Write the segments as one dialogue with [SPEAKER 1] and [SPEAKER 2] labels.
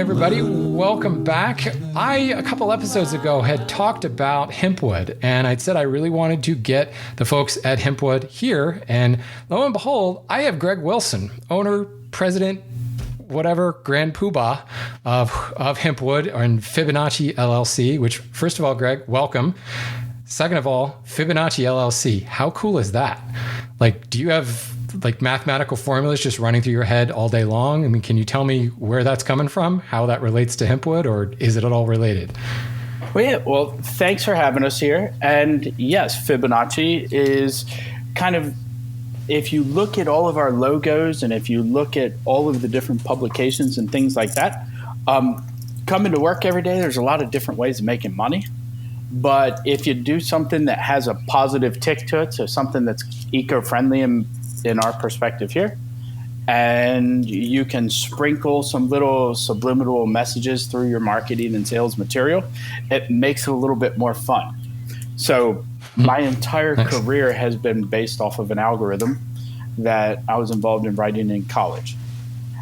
[SPEAKER 1] everybody. Welcome back. A couple episodes ago, had talked about Hempwood, and I'd said I really wanted to get the folks at Hempwood here. And lo and behold, I have Greg Wilson, owner, president, whatever, grand poobah of Hempwood and Fibonacci LLC, which, first of all, Greg, welcome. Second of all, Fibonacci LLC. How cool is that? Like, do you have like mathematical formulas just running through your head all day long? I mean, can you tell me where that's coming from, how that relates to Hempwood, or is it at all related?
[SPEAKER 2] Well, thanks for having us here. And yes, Fibonacci is kind of, if you look at all of our logos and if you look at all of the different publications and things like that, coming to work every day, there's a lot of different ways of making money. But if you do something that has a positive tick to it, so something that's eco-friendly in our perspective here, and you can sprinkle some little subliminal messages through your marketing and sales material, it makes it a little bit more fun. So my entire career has been based off of an algorithm that I was involved in writing in college.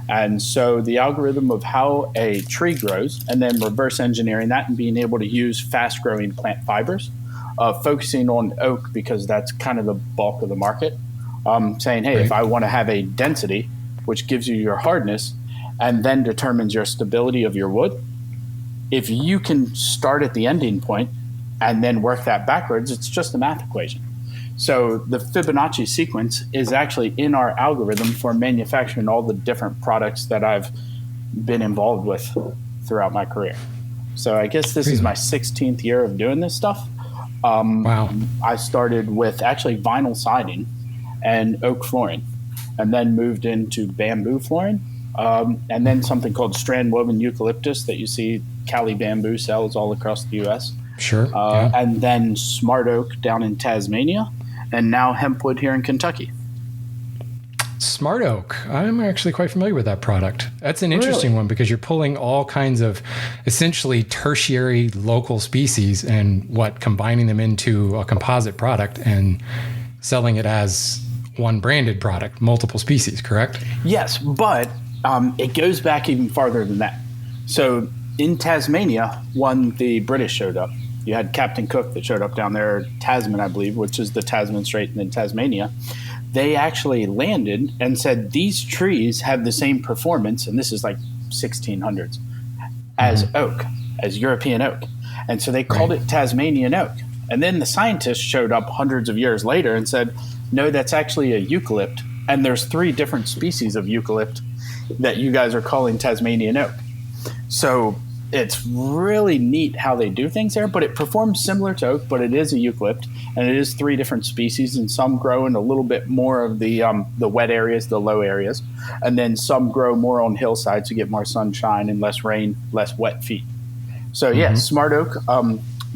[SPEAKER 2] And so the algorithm of how a tree grows, and then reverse engineering that and being able to use fast growing plant fibers, focusing on oak because that's kind of the bulk of the market. Saying, hey, right, if I want to have a density, which gives you your hardness and then determines your stability of your wood, if you can start at the ending point and then work that backwards, it's just a math equation. So the Fibonacci sequence is actually in our algorithm for manufacturing all the different products that I've been involved with throughout my career. So I guess this is my 16th year of doing this stuff.
[SPEAKER 1] Wow.
[SPEAKER 2] I started with actually vinyl siding and oak flooring, and then moved into bamboo flooring, and then something called strand woven eucalyptus that you see Cali Bamboo sells all across the U.S.
[SPEAKER 1] Sure. Yeah.
[SPEAKER 2] And then smart oak down in Tasmania, and now Hempwood here in Kentucky.
[SPEAKER 1] Smart oak. I'm actually quite familiar with that product. That's an interesting one because you're pulling all kinds of essentially tertiary local species and combining them into a composite product and selling it as one branded product, multiple species, correct?
[SPEAKER 2] Yes, but it goes back even farther than that. So in Tasmania, when the British showed up, you had Captain Cook that showed up down there, Tasman, I believe, which is the Tasman Strait in Tasmania. They actually landed and said these trees have the same performance, and this is like 1600s, as oak, as European oak. And so they called it Tasmanian oak. And then the scientists showed up hundreds of years later and said, no, that's actually a eucalypt. And there's 3 different species of eucalypt that you guys are calling Tasmanian oak. So it's really neat how they do things there, but it performs similar to oak, but it is a eucalypt, and it is 3 different species, and some grow in a little bit more of the wet areas, the low areas, and then some grow more on hillsides to get more sunshine and less rain, less wet feet. So yeah, smart oak.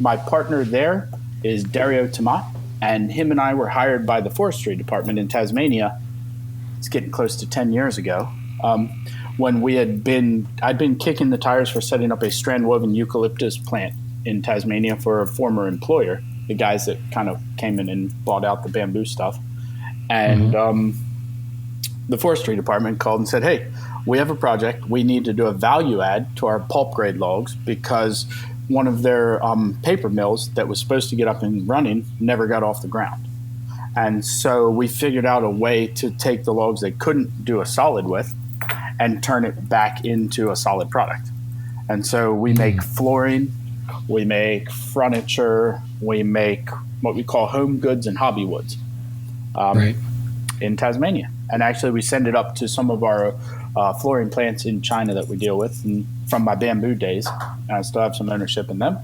[SPEAKER 2] My partner there is Dario Tomat, and him and I were hired by the forestry department in Tasmania. It's getting close to 10 years ago. When I'd been kicking the tires for setting up a strand woven eucalyptus plant in Tasmania for a former employer, the guys that kind of came in and bought out the bamboo stuff. And the forestry department called and said, hey, we have a project. We need to do a value add to our pulp grade logs because one of their paper mills that was supposed to get up and running never got off the ground. And so we figured out a way to take the logs they couldn't do a solid with and turn it back into a solid product. And so we make flooring, we make furniture, we make what we call home goods and hobby woods in Tasmania. And actually we send it up to some of our flooring plants in China that we deal with, and from my bamboo days, and I still have some ownership in them.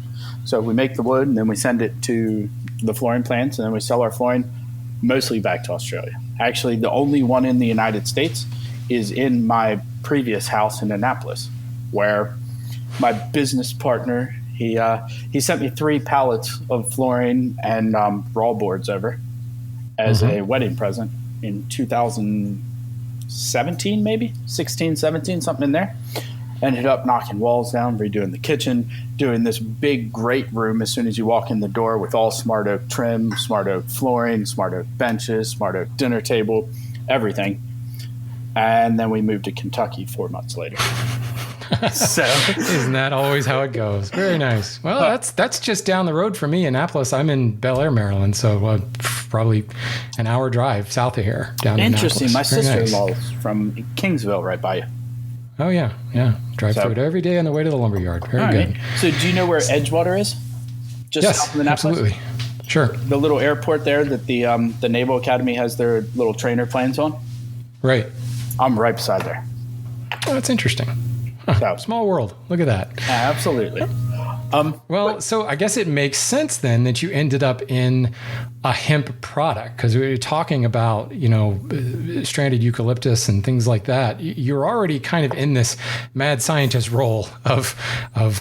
[SPEAKER 2] So we make the wood and then we send it to the flooring plants, and then we sell our flooring mostly back to Australia. Actually, the only one in the United States is in my previous house in Annapolis, where my business partner, he sent me 3 pallets of flooring and raw boards over as a wedding present in 2017, maybe 16, 17, something in there. Ended up knocking walls down, redoing the kitchen, doing this big great room as soon as you walk in the door with all smart oak trim, smart oak flooring, smart oak benches, smart oak dinner table, everything. And then we moved to Kentucky 4 months later. So
[SPEAKER 1] Isn't that always how it goes? Very nice. Well, that's just down the road from me, Annapolis. I'm in Bel Air, Maryland, so probably an hour drive south of here down to
[SPEAKER 2] interesting.
[SPEAKER 1] Annapolis.
[SPEAKER 2] My
[SPEAKER 1] Very
[SPEAKER 2] sister-in-law's
[SPEAKER 1] nice.
[SPEAKER 2] from Kingsville, right by you.
[SPEAKER 1] Oh yeah. Drive through it every day on the way to the lumberyard. Very good.
[SPEAKER 2] Right. So do you know where Edgewater is? Just
[SPEAKER 1] Yes,
[SPEAKER 2] south of Annapolis?
[SPEAKER 1] absolutely. Sure.
[SPEAKER 2] The little airport there that the Naval Academy has their little trainer planes on.
[SPEAKER 1] Right.
[SPEAKER 2] I'm right beside there.
[SPEAKER 1] Oh, that's interesting.
[SPEAKER 2] So,
[SPEAKER 1] Small world. Look at that.
[SPEAKER 2] absolutely.
[SPEAKER 1] Well, so I guess it makes sense then that you ended up in a hemp product, because we were talking about, stranded eucalyptus and things like that. You're already kind of in this mad scientist role of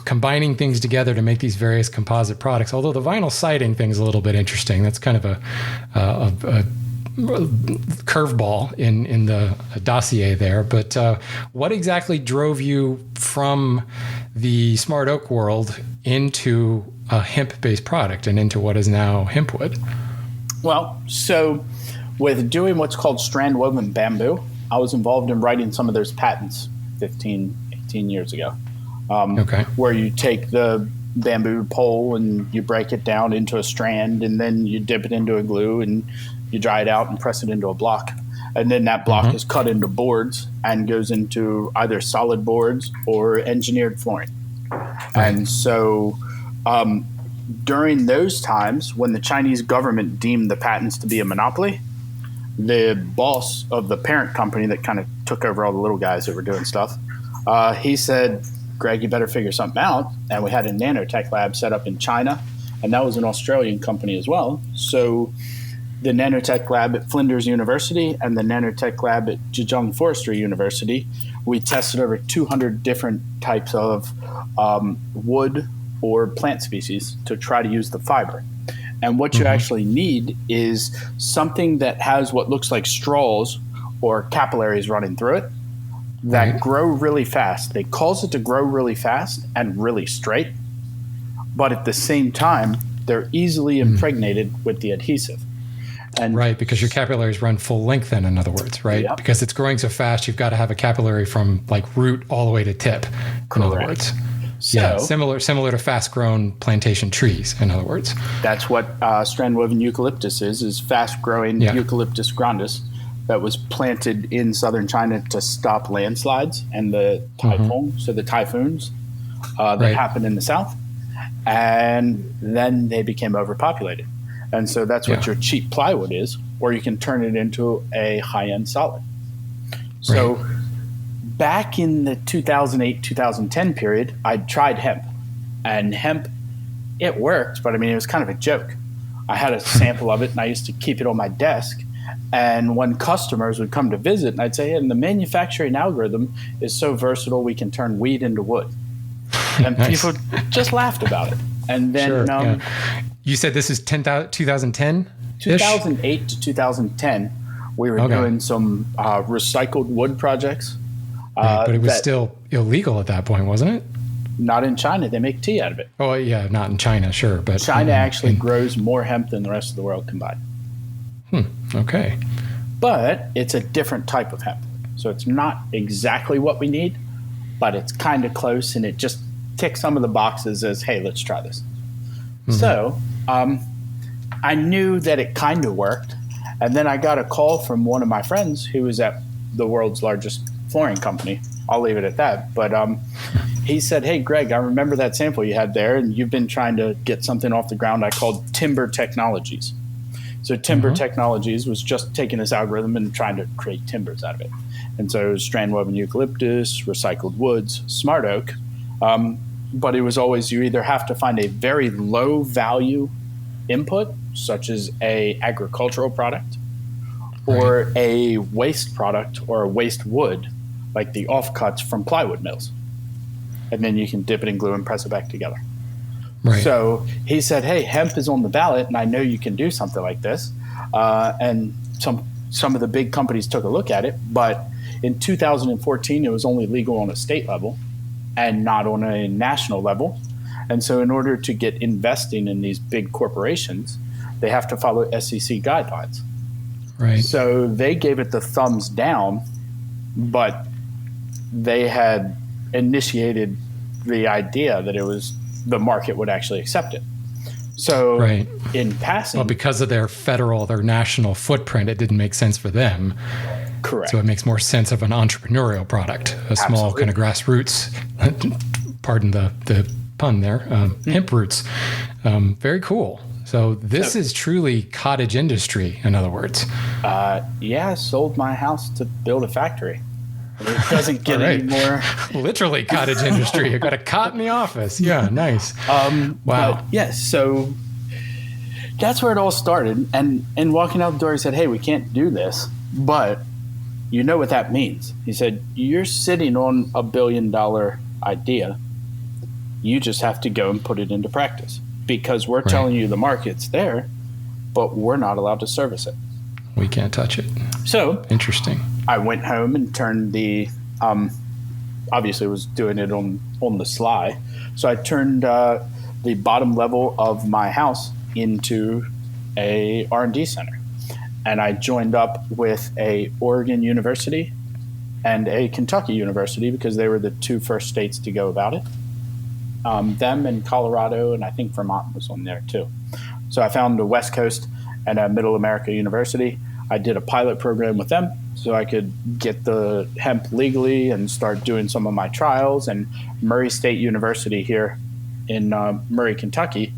[SPEAKER 1] combining things together to make these various composite products. Although the vinyl siding thing is a little bit interesting. That's kind of a curveball in the dossier there. But what exactly drove you from the smart oak world into a hemp-based product and into what is now Hempwood?
[SPEAKER 2] Well, so with doing what's called strand woven bamboo, I was involved in writing some of those patents 15, 18 years ago. Where you take the bamboo pole and you break it down into a strand, and then you dip it into a glue and you dry it out and press it into a block. And then that block is cut into boards and goes into either solid boards or engineered flooring. Right. And so during those times, when the Chinese government deemed the patents to be a monopoly, the boss of the parent company that kind of took over all the little guys that were doing stuff, he said, Greg, you better figure something out. And we had a nanotech lab set up in China, and that was an Australian company as well. So the nanotech lab at Flinders University and the nanotech lab at Zhejiang Forestry University, we tested over 200 different types of wood or plant species to try to use the fiber. And what you actually need is something that has what looks like straws or capillaries running through it that grow really fast. They cause it to grow really fast and really straight, but at the same time, they're easily impregnated with the adhesive. And
[SPEAKER 1] right, because your capillaries run full length then, in other words, right?
[SPEAKER 2] Yep.
[SPEAKER 1] Because it's growing so fast, you've got to have a capillary from like root all the way to tip, in other words.
[SPEAKER 2] So,
[SPEAKER 1] similar to fast-grown plantation trees, in other words.
[SPEAKER 2] That's what strand-woven eucalyptus is fast-growing Eucalyptus grandis that was planted in southern China to stop landslides and the typhoons, the typhoons that happened in the south. And then they became overpopulated. And so that's what your cheap plywood is, or you can turn it into a high-end solid. So back in the 2008-2010 period, I tried hemp. And hemp, it worked, but I mean, it was kind of a joke. I had a sample of it, and I used to keep it on my desk. And when customers would come to visit, and I'd say, hey, the manufacturing algorithm is so versatile, we can turn weed into wood. And people just laughed about it. And then
[SPEAKER 1] you said this is 2010?
[SPEAKER 2] 2008 to 2010, we were doing some recycled wood projects.
[SPEAKER 1] But it was still illegal at that point, wasn't it?
[SPEAKER 2] Not in China. They make tea out of it.
[SPEAKER 1] Oh, yeah, not in China, sure. But
[SPEAKER 2] China actually grows more hemp than the rest of the world combined.
[SPEAKER 1] Okay.
[SPEAKER 2] But it's a different type of hemp. So it's not exactly what we need, but it's kind of close, and it just ticks some of the boxes as, hey, let's try this. So I knew that it kind of worked. And then I got a call from one of my friends who was at the world's largest flooring company. I'll leave it at that. But he said, hey, Greg, I remember that sample you had there, and you've been trying to get something off the ground I called Timber Technologies. So Timber Technologies was just taking this algorithm and trying to create timbers out of it. And so it was strand-woven eucalyptus, recycled woods, smart oak. But it was always, you either have to find a very low value input, such as a agricultural product, or a waste product or a waste wood, like the offcuts from plywood mills. And then you can dip it in glue and press it back together. So he said, hey, hemp is on the ballot, and I know you can do something like this. And some of the big companies took a look at it, but in 2014, it was only legal on a state level and not on a national level. And so in order to get investing in these big corporations, they have to follow SEC guidelines. So they gave it the thumbs down, but they had initiated the idea that the market would actually accept it. So
[SPEAKER 1] Right.
[SPEAKER 2] in passing,
[SPEAKER 1] Well, because of their national footprint, it didn't make sense for them.
[SPEAKER 2] correct.
[SPEAKER 1] So it makes more sense of an entrepreneurial product, a small
[SPEAKER 2] Absolutely.
[SPEAKER 1] kind of grassroots, pardon the pun there, hemp roots. Very cool. So this is truly cottage industry, in other words.
[SPEAKER 2] Yeah, I sold my house to build a factory. And it doesn't get
[SPEAKER 1] All right.
[SPEAKER 2] any more.
[SPEAKER 1] Literally cottage industry. You got a cot in the office. Yeah, nice. Wow.
[SPEAKER 2] But yes, so that's where it all started. And walking out the door, he said, "Hey, we can't do this, but you know what that means." He said, "You're sitting on $1 billion idea. You just have to go and put it into practice because we're telling you the market's there, but we're not allowed to service it.
[SPEAKER 1] We can't touch it."
[SPEAKER 2] So
[SPEAKER 1] Interesting.
[SPEAKER 2] I went home and turned the obviously was doing it on the sly. So I turned the bottom level of my house into a R&D center. And I joined up with a Oregon University and a Kentucky University because they were the two first states to go about it. Them and Colorado, and I think Vermont was on there too. So I found a West Coast and a Middle America University. I did a pilot program with them so I could get the hemp legally and start doing some of my trials. And Murray State University here in Murray, Kentucky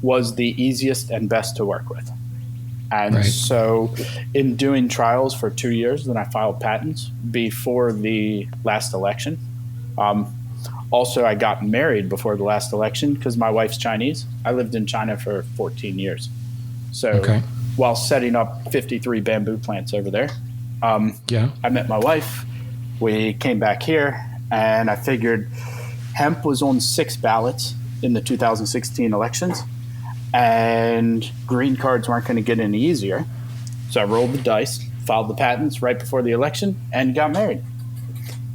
[SPEAKER 2] was the easiest and best to work with. And so in doing trials for 2 years, then I filed patents before the last election. Also, I got married before the last election because my wife's Chinese. I lived in China for 14 years. So while setting up 53 bamboo plants over there, I met my wife. We came back here, and I figured hemp was on 6 ballots in the 2016 elections, and green cards weren't going to get any easier. So I rolled the dice, filed the patents right before the election, and got married.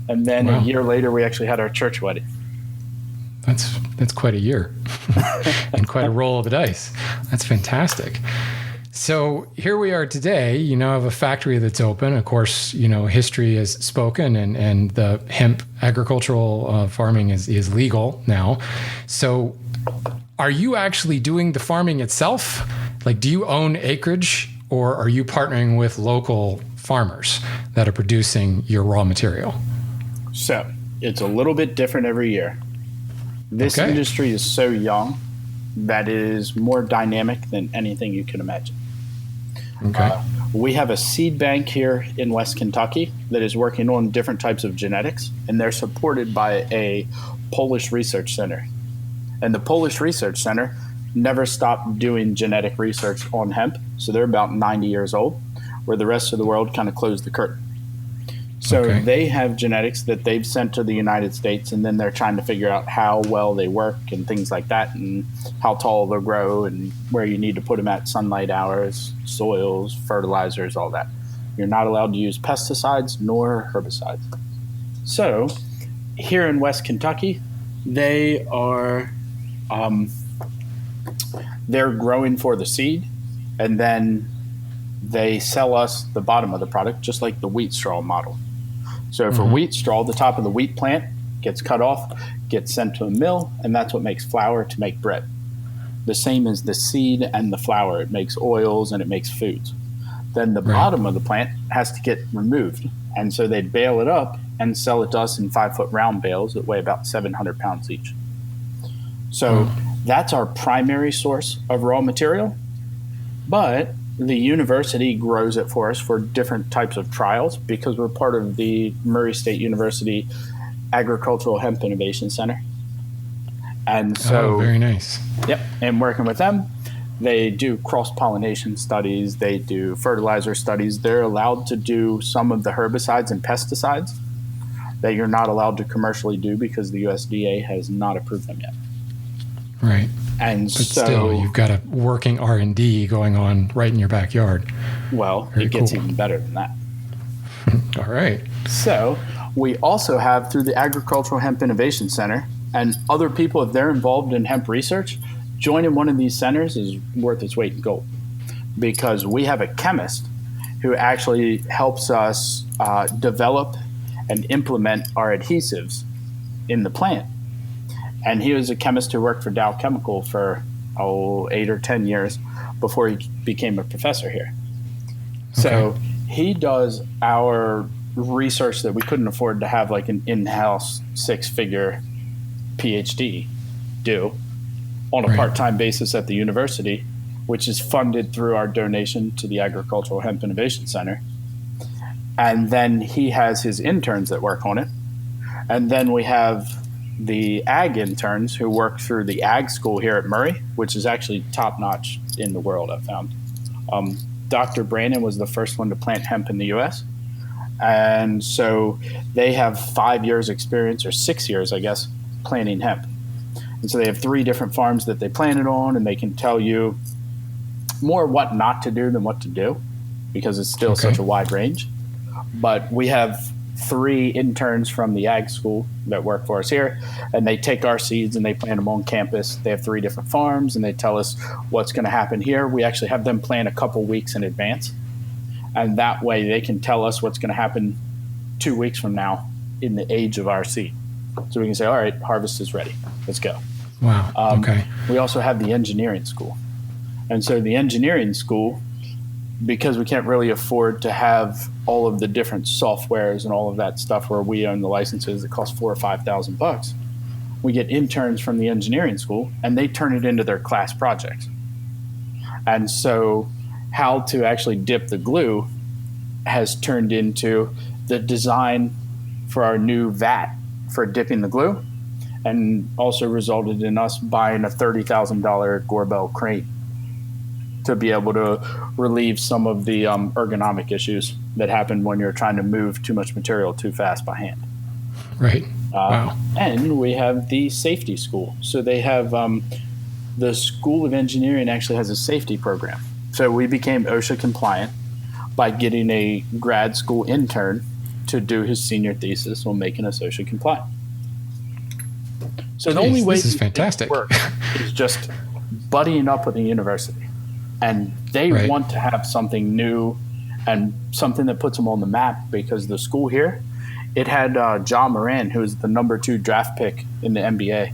[SPEAKER 2] And then a year later, we actually had our church wedding.
[SPEAKER 1] That's quite a year and quite a roll of the dice. That's fantastic. So here we are today. You now have a factory that's open. Of course, history is spoken, and the hemp agricultural farming is legal now. So are you actually doing the farming itself? Like, do you own acreage, or are you partnering with local farmers that are producing your raw material?
[SPEAKER 2] So it's a little bit different every year. This industry is so young that it is more dynamic than anything you can imagine. We have a seed bank here in West Kentucky that is working on different types of genetics, and they're supported by a Polish research center. And the Polish research center never stopped doing genetic research on hemp, so they're about 90 years old, where the rest of the world kind of closed the curtain. So they have genetics that they've sent to the United States, and then they're trying to figure out how well they work and things like that, and how tall they'll grow and where you need to put them at sunlight hours, soils, fertilizers, all that. You're not allowed to use pesticides nor herbicides. So here in West Kentucky, they are they're growing for the seed, and then they sell us the bottom of the product, just like the wheat straw model. So for wheat straw, the top of the wheat plant gets cut off, gets sent to a mill, and that's what makes flour to make bread. The same as the seed and the flour. It makes oils and it makes foods. Then the bottom of the plant has to get removed. And so they bale it up and sell it to us in 5-foot round bales that weigh about 700 pounds each. So that's our primary source of raw material. But the university grows it for us for different types of trials because we're part of the Murray State University Agricultural Hemp Innovation Center. And so,
[SPEAKER 1] very nice.
[SPEAKER 2] Yep. And working with them, they do cross-pollination studies. They do fertilizer studies. They're allowed to do some of the herbicides and pesticides that you're not allowed to commercially do because the USDA has not approved them yet.
[SPEAKER 1] Right.
[SPEAKER 2] And
[SPEAKER 1] but still, you've got a working R&D going on right in your backyard.
[SPEAKER 2] Well, very it gets even better than that.
[SPEAKER 1] All right.
[SPEAKER 2] So we also have, through the Agricultural Hemp Innovation Center, and other people, if they're involved in hemp research, joining one of these centers is worth its weight in gold because we have a chemist who actually helps us develop and implement our adhesives in the plant. And he was a chemist who worked for Dow Chemical for 8 or 10 years before he became a professor here. Okay. So he does our research that we couldn't afford to have like an in-house 6-figure PhD do on a part-time basis at the university, which is funded through our donation to the Agricultural Hemp Innovation Center. And then he has his interns that work on it. And then we have the ag interns who work through the ag school here at Murray, which is actually top-notch in the world, I've found. Dr. Brandon was the first one to plant hemp in the U.S., and so they have 5 years experience, or 6 years, I guess, planting hemp. And so they have 3 different farms that they plant it on, and they can tell you more what not to do than what to do, because it's still such a wide range. But we have 3 interns from the ag school that work for us here, and they take our seeds and they plant them on campus. They have 3 different farms, and they tell us what's going to happen here. We actually have them plan a couple weeks in advance, and that way they can tell us what's going to happen 2 weeks from now in the age of our seed. So we can say, all right, harvest is ready. Let's go.
[SPEAKER 1] Wow. Okay.
[SPEAKER 2] We also have the engineering school. And so the engineering school, because we can't really afford to have all of the different softwares and all of that stuff where we own the licenses that cost $4,000 or $5,000, we get interns from the engineering school, and they turn it into their class projects. And so how to actually dip the glue has turned into the design for our new vat for dipping the glue, and also resulted in us buying a $30,000 Gorbel crane to be able to relieve some of the ergonomic issues that happen when you're trying to move too much material too fast by hand.
[SPEAKER 1] Right. Wow.
[SPEAKER 2] And we have the safety school. So they have the School of Engineering actually has a safety program. So we became OSHA compliant by getting a grad school intern to do his senior thesis on making us OSHA compliant. So the only way
[SPEAKER 1] this is fantastic.
[SPEAKER 2] Work is just buddying up with a university. And they want to have something new and something that puts them on the map, because the school here, it had John Moran, who was the number 2 draft pick in the NBA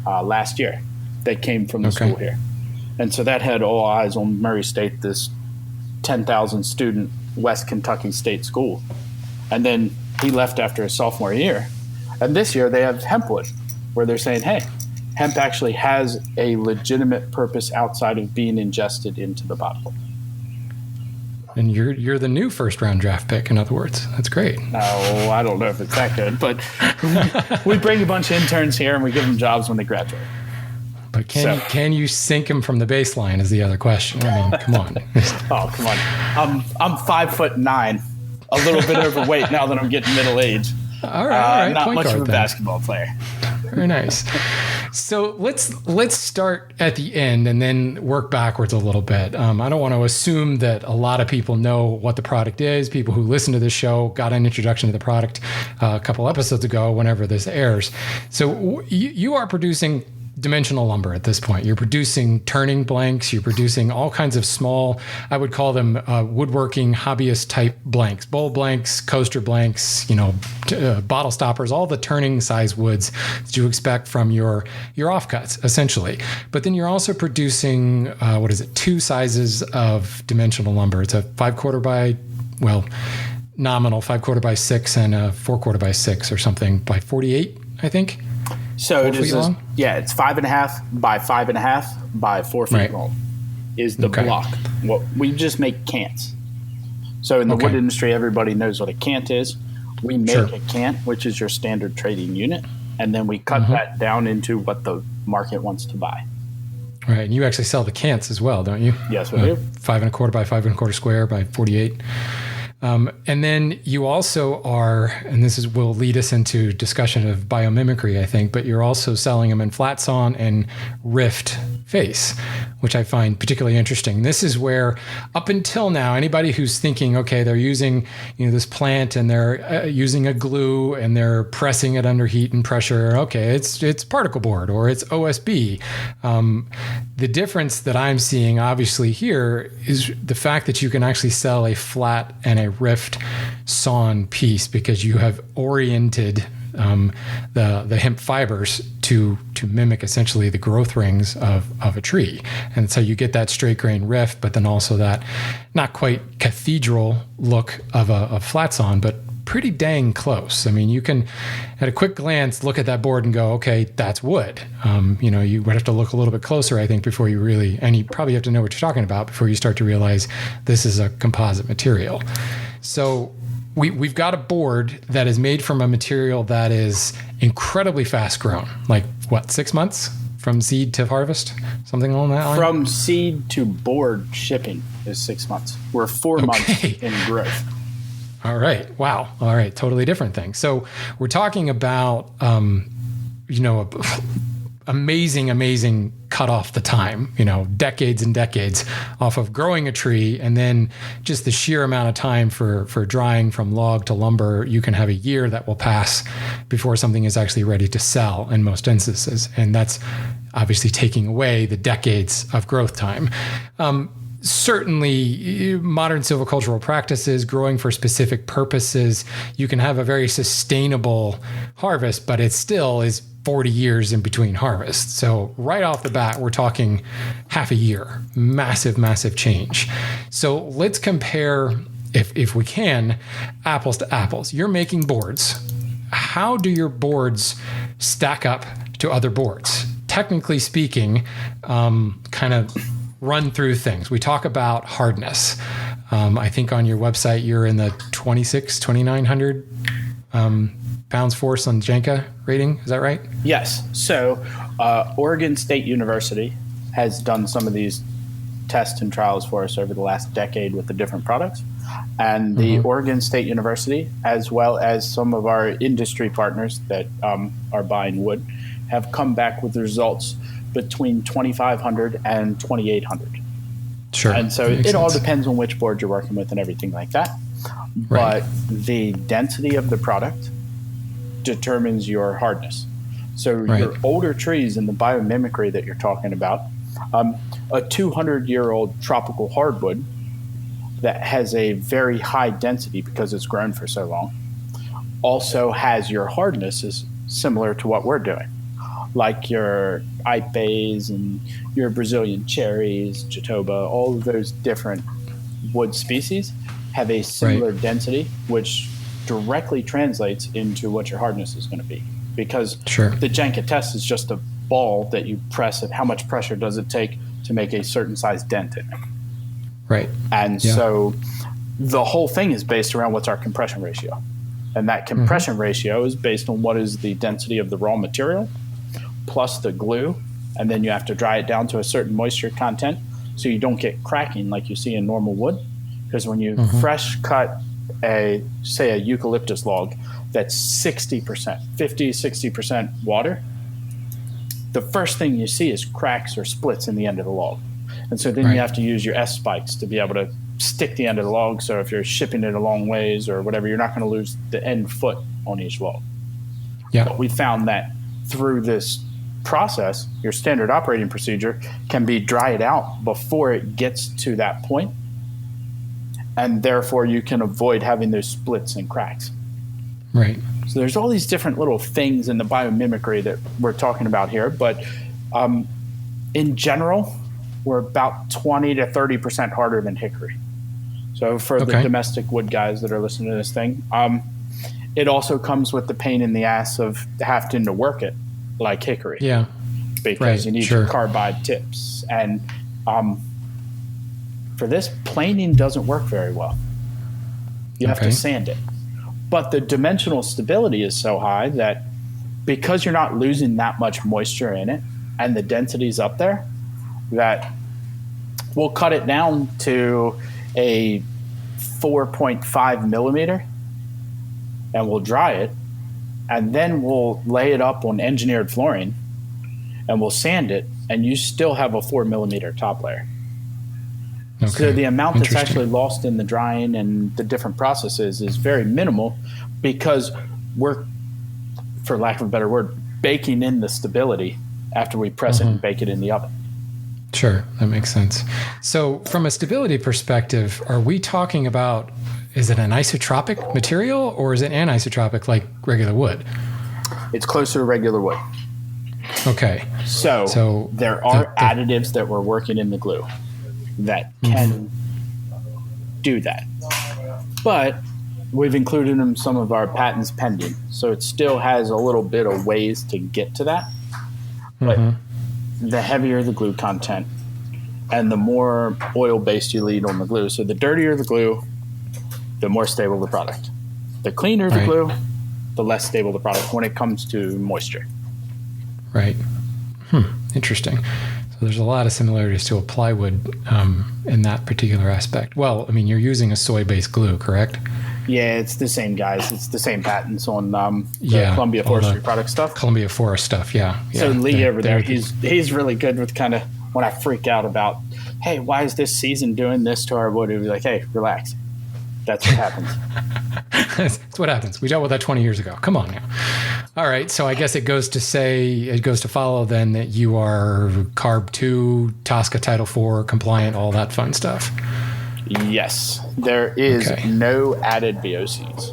[SPEAKER 2] last year, that came from the school here. And so that had all eyes on Murray State, this 10,000 student West Kentucky State school. And then he left after his sophomore year. And this year they have Hempwood, where they're saying, hey, hemp actually has a legitimate purpose outside of being ingested into the body.
[SPEAKER 1] And you're the new first-round draft pick, in other words. That's great.
[SPEAKER 2] No, I don't know if it's that good, but we bring a bunch of interns here and we give them jobs when they graduate.
[SPEAKER 1] But can you sink him from the baseline is the other question. I mean, come on.
[SPEAKER 2] Oh, come on. I'm 5'9", a little bit overweight now that I'm getting middle age.
[SPEAKER 1] All right.
[SPEAKER 2] Not
[SPEAKER 1] Point
[SPEAKER 2] much
[SPEAKER 1] guard,
[SPEAKER 2] of a
[SPEAKER 1] then.
[SPEAKER 2] basketball player.
[SPEAKER 1] Very nice. So let's start at the end and then work backwards a little bit. I don't want to assume that a lot of people know what the product is. People who listen to this show got an introduction to the product a couple episodes ago, whenever this airs. So you are producing dimensional lumber at this point. You're producing turning blanks. You're producing all kinds of small, I would call them woodworking hobbyist type blanks, bowl blanks, coaster blanks, bottle stoppers, all the turning size woods that you expect from your offcuts, essentially. But then you're also producing, 2 sizes of dimensional lumber. It's a 5/4 by, nominal 5/4 by 6 and a 4/4 by 6 or something by 48, I think.
[SPEAKER 2] So it is, it's 5.5 by 5.5 by 4 feet long is the block. What we just make cants. So in the wood industry, everybody knows what a cant is. We make a cant, which is your standard trading unit, and then we cut that down into what the market wants to buy.
[SPEAKER 1] Right, and you actually sell the cants as well, don't you?
[SPEAKER 2] Yes, we do.
[SPEAKER 1] 5.25 by 5.25 square by 48. And then you also are, and will lead us into discussion of biomimicry, I think, but you're also selling them in flat sawn and rift face, which I find particularly interesting. This is where, up until now, anybody who's thinking, okay, they're using this plant and they're using a glue and they're pressing it under heat and pressure, okay, it's particle board or it's OSB. The difference that I'm seeing obviously here is the fact that you can actually sell a flat and a rift sawn piece, because you have oriented the hemp fibers to mimic essentially the growth rings of a tree. And so you get that straight grain rift, but then also that not quite cathedral look of a flat sawn, but pretty dang close. I mean, you can, at a quick glance, look at that board and go, okay, that's wood. You would have to look a little bit closer, I think, before you really, and you probably have to know what you're talking about before you start to realize this is a composite material. So we've got a board that is made from a material that is incredibly fast grown, like what, 6 months from seed to harvest, something along that line?
[SPEAKER 2] From seed to board shipping is 6 months. We're 4 months in growth.
[SPEAKER 1] All right. Wow. All right. Totally different thing. So we're talking about, amazing cut off the time, decades and decades off of growing a tree. And then just the sheer amount of time for drying from log to lumber. You can have a year that will pass before something is actually ready to sell in most instances. And that's obviously taking away the decades of growth time. Certainly, modern silvicultural practices, growing for specific purposes, you can have a very sustainable harvest, but it still is 40 years in between harvests. So right off the bat, we're talking half a year. Massive, massive change. So let's compare, if we can, apples to apples. You're making boards. How do your boards stack up to other boards? Technically speaking, kind of run through things. We talk about hardness. I think on your website, you're in the 2,900 pounds force on Janka rating. Is that right?
[SPEAKER 2] Yes. So Oregon State University has done some of these tests and trials for us over the last decade with the different products. And the Oregon State University, as well as some of our industry partners that are buying wood, have come back with results between 2,500 and 2,800.
[SPEAKER 1] Sure.
[SPEAKER 2] And so it all depends on which board you're working with and everything like that.
[SPEAKER 1] Right.
[SPEAKER 2] But the density of the product determines your hardness. So your older trees and the biomimicry that you're talking about, a 200-year-old tropical hardwood that has a very high density because it's grown for so long also has your hardness is similar to what we're doing. Like your Ipes and your Brazilian cherries, Jatoba, all of those different wood species have a similar density, which directly translates into what your hardness is going to be. Because the Janka test is just a ball that you press and how much pressure does it take to make a certain size dent in it.
[SPEAKER 1] Right.
[SPEAKER 2] And so the whole thing is based around what's our compression ratio. And that compression ratio is based on what is the density of the raw material plus the glue, and then you have to dry it down to a certain moisture content so you don't get cracking like you see in normal wood. Because when you fresh cut a eucalyptus log that's 60%, 50-60% water, the first thing you see is cracks or splits in the end of the log. And so then you have to use your S spikes to be able to stick the end of the log, so if you're shipping it a long ways or whatever, you're not going to lose the end foot on each log. But we found that through this process, your standard operating procedure can be dried out before it gets to that point, and therefore you can avoid having those splits and cracks.
[SPEAKER 1] Right.
[SPEAKER 2] So there's all these different little things in the biomimicry that we're talking about here, but in general, we're about 20 to 30% harder than hickory. So for the domestic wood guys that are listening to this thing, it also comes with the pain in the ass of having to work it like hickory. Yeah. Because you need your carbide tips. And for this, planing doesn't work very well. You have to sand it. But the dimensional stability is so high that because you're not losing that much moisture in it and the density's up there, that we'll cut it down to a 4.5 millimeter and we'll dry it, and then we'll lay it up on engineered flooring and we'll sand it, and you still have a 4 millimeter top layer. So the amount that's actually lost in the drying and the different processes is very minimal because we're, for lack of a better word, baking in the stability after we press it and bake it in the oven.
[SPEAKER 1] Sure, that makes sense. So from a stability perspective, are we talking about, is it an isotropic material or is it anisotropic like regular wood?
[SPEAKER 2] It's closer to regular wood.
[SPEAKER 1] Okay.
[SPEAKER 2] So there are additives that we're working in the glue that can do that. But we've included in some of our patents pending. So it still has a little bit of ways to get to that. But the heavier the glue content and the more oil-based you lead on the glue. So the dirtier the glue, the more stable the product. The cleaner the glue, the less stable the product when it comes to moisture.
[SPEAKER 1] Right. Interesting. So there's a lot of similarities to a plywood in that particular aspect. Well, I mean, you're using a soy-based glue, correct?
[SPEAKER 2] Yeah, it's the same guys. It's the same patents on the Columbia Forestry product stuff.
[SPEAKER 1] Columbia Forest stuff, yeah.
[SPEAKER 2] So Lee over there, he's really good with kind of when I freak out about, hey, why is this season doing this to our wood? He'll be like, hey, relax. That's what happens.
[SPEAKER 1] That's what happens. We dealt with that 20 years ago. Come on now. All right. So I guess it goes to follow then that you are CARB 2, TSCA Title 4 compliant, all that fun stuff.
[SPEAKER 2] Yes. There is no added VOCs.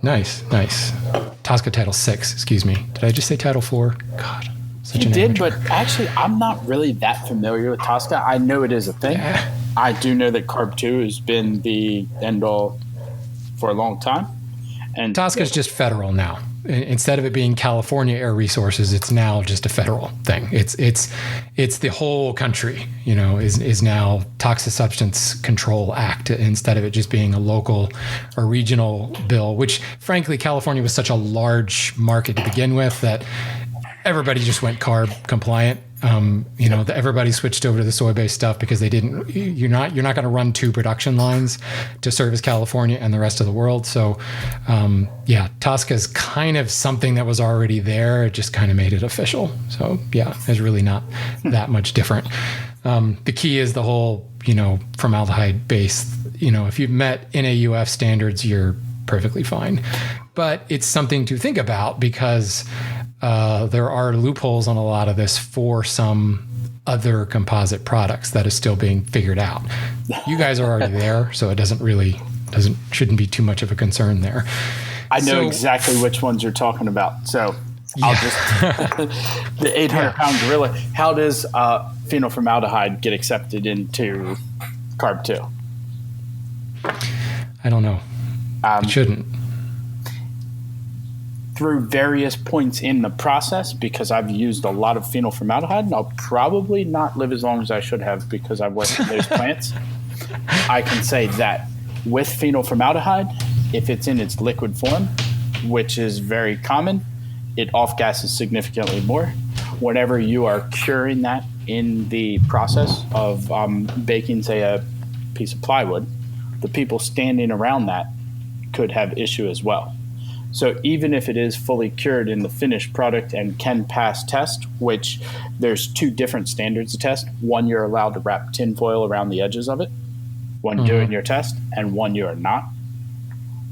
[SPEAKER 1] Nice. TSCA Title 6, excuse me. Did I just say Title 4? God.
[SPEAKER 2] You did, but actually, I'm not really that familiar with TSCA. I know it is a thing. Yeah. I do know that CARB 2 has been the end-all for a long time. And
[SPEAKER 1] TSCA is just federal now. Instead of it being California Air Resources, it's now just a federal thing. It's the whole country, is now Toxic Substance Control Act instead of it just being a local or regional bill, which frankly, California was such a large market to begin with that everybody just went CARB compliant. Everybody switched over to the soy-based stuff because you're not going to run 2 production lines to service California and the rest of the world. So, TSCA is kind of something that was already there. It just kind of made it official. So, it's really not that much different. The key is the whole, formaldehyde base. If you've met NAUF standards, you're perfectly fine. But it's something to think about because there are loopholes on a lot of this for some other composite products that is still being figured out. You guys are already there, so it shouldn't be too much of a concern there.
[SPEAKER 2] I know exactly which ones you're talking about. So I'll just the 800-pound gorilla. How does phenylformaldehyde get accepted into CARB 2?
[SPEAKER 1] I don't know. It shouldn't.
[SPEAKER 2] Through various points in the process, because I've used a lot of phenylformaldehyde, and I'll probably not live as long as I should have because I've worked with those plants. I can say that with phenylformaldehyde, if it's in its liquid form, which is very common, it off-gasses significantly more. Whenever you are curing that in the process of baking, say, a piece of plywood, the people standing around that could have issue as well. So even if it is fully cured in the finished product and can pass test, which there's 2 different standards to test. One, you're allowed to wrap tinfoil around the edges of it when doing your test, and one you are not.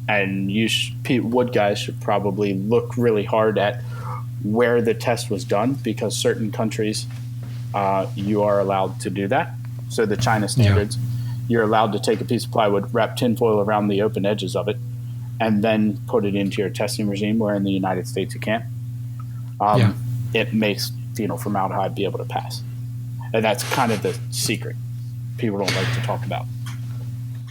[SPEAKER 2] And wood guys should probably look really hard at where the test was done, because certain countries you are allowed to do that. So the China standards, you're allowed to take a piece of plywood, wrap tinfoil around the open edges of it, and then put it into your testing regime, where in the United States you can't. It makes phenylformaldehyde be able to pass. And that's kind of the secret people don't like to talk about.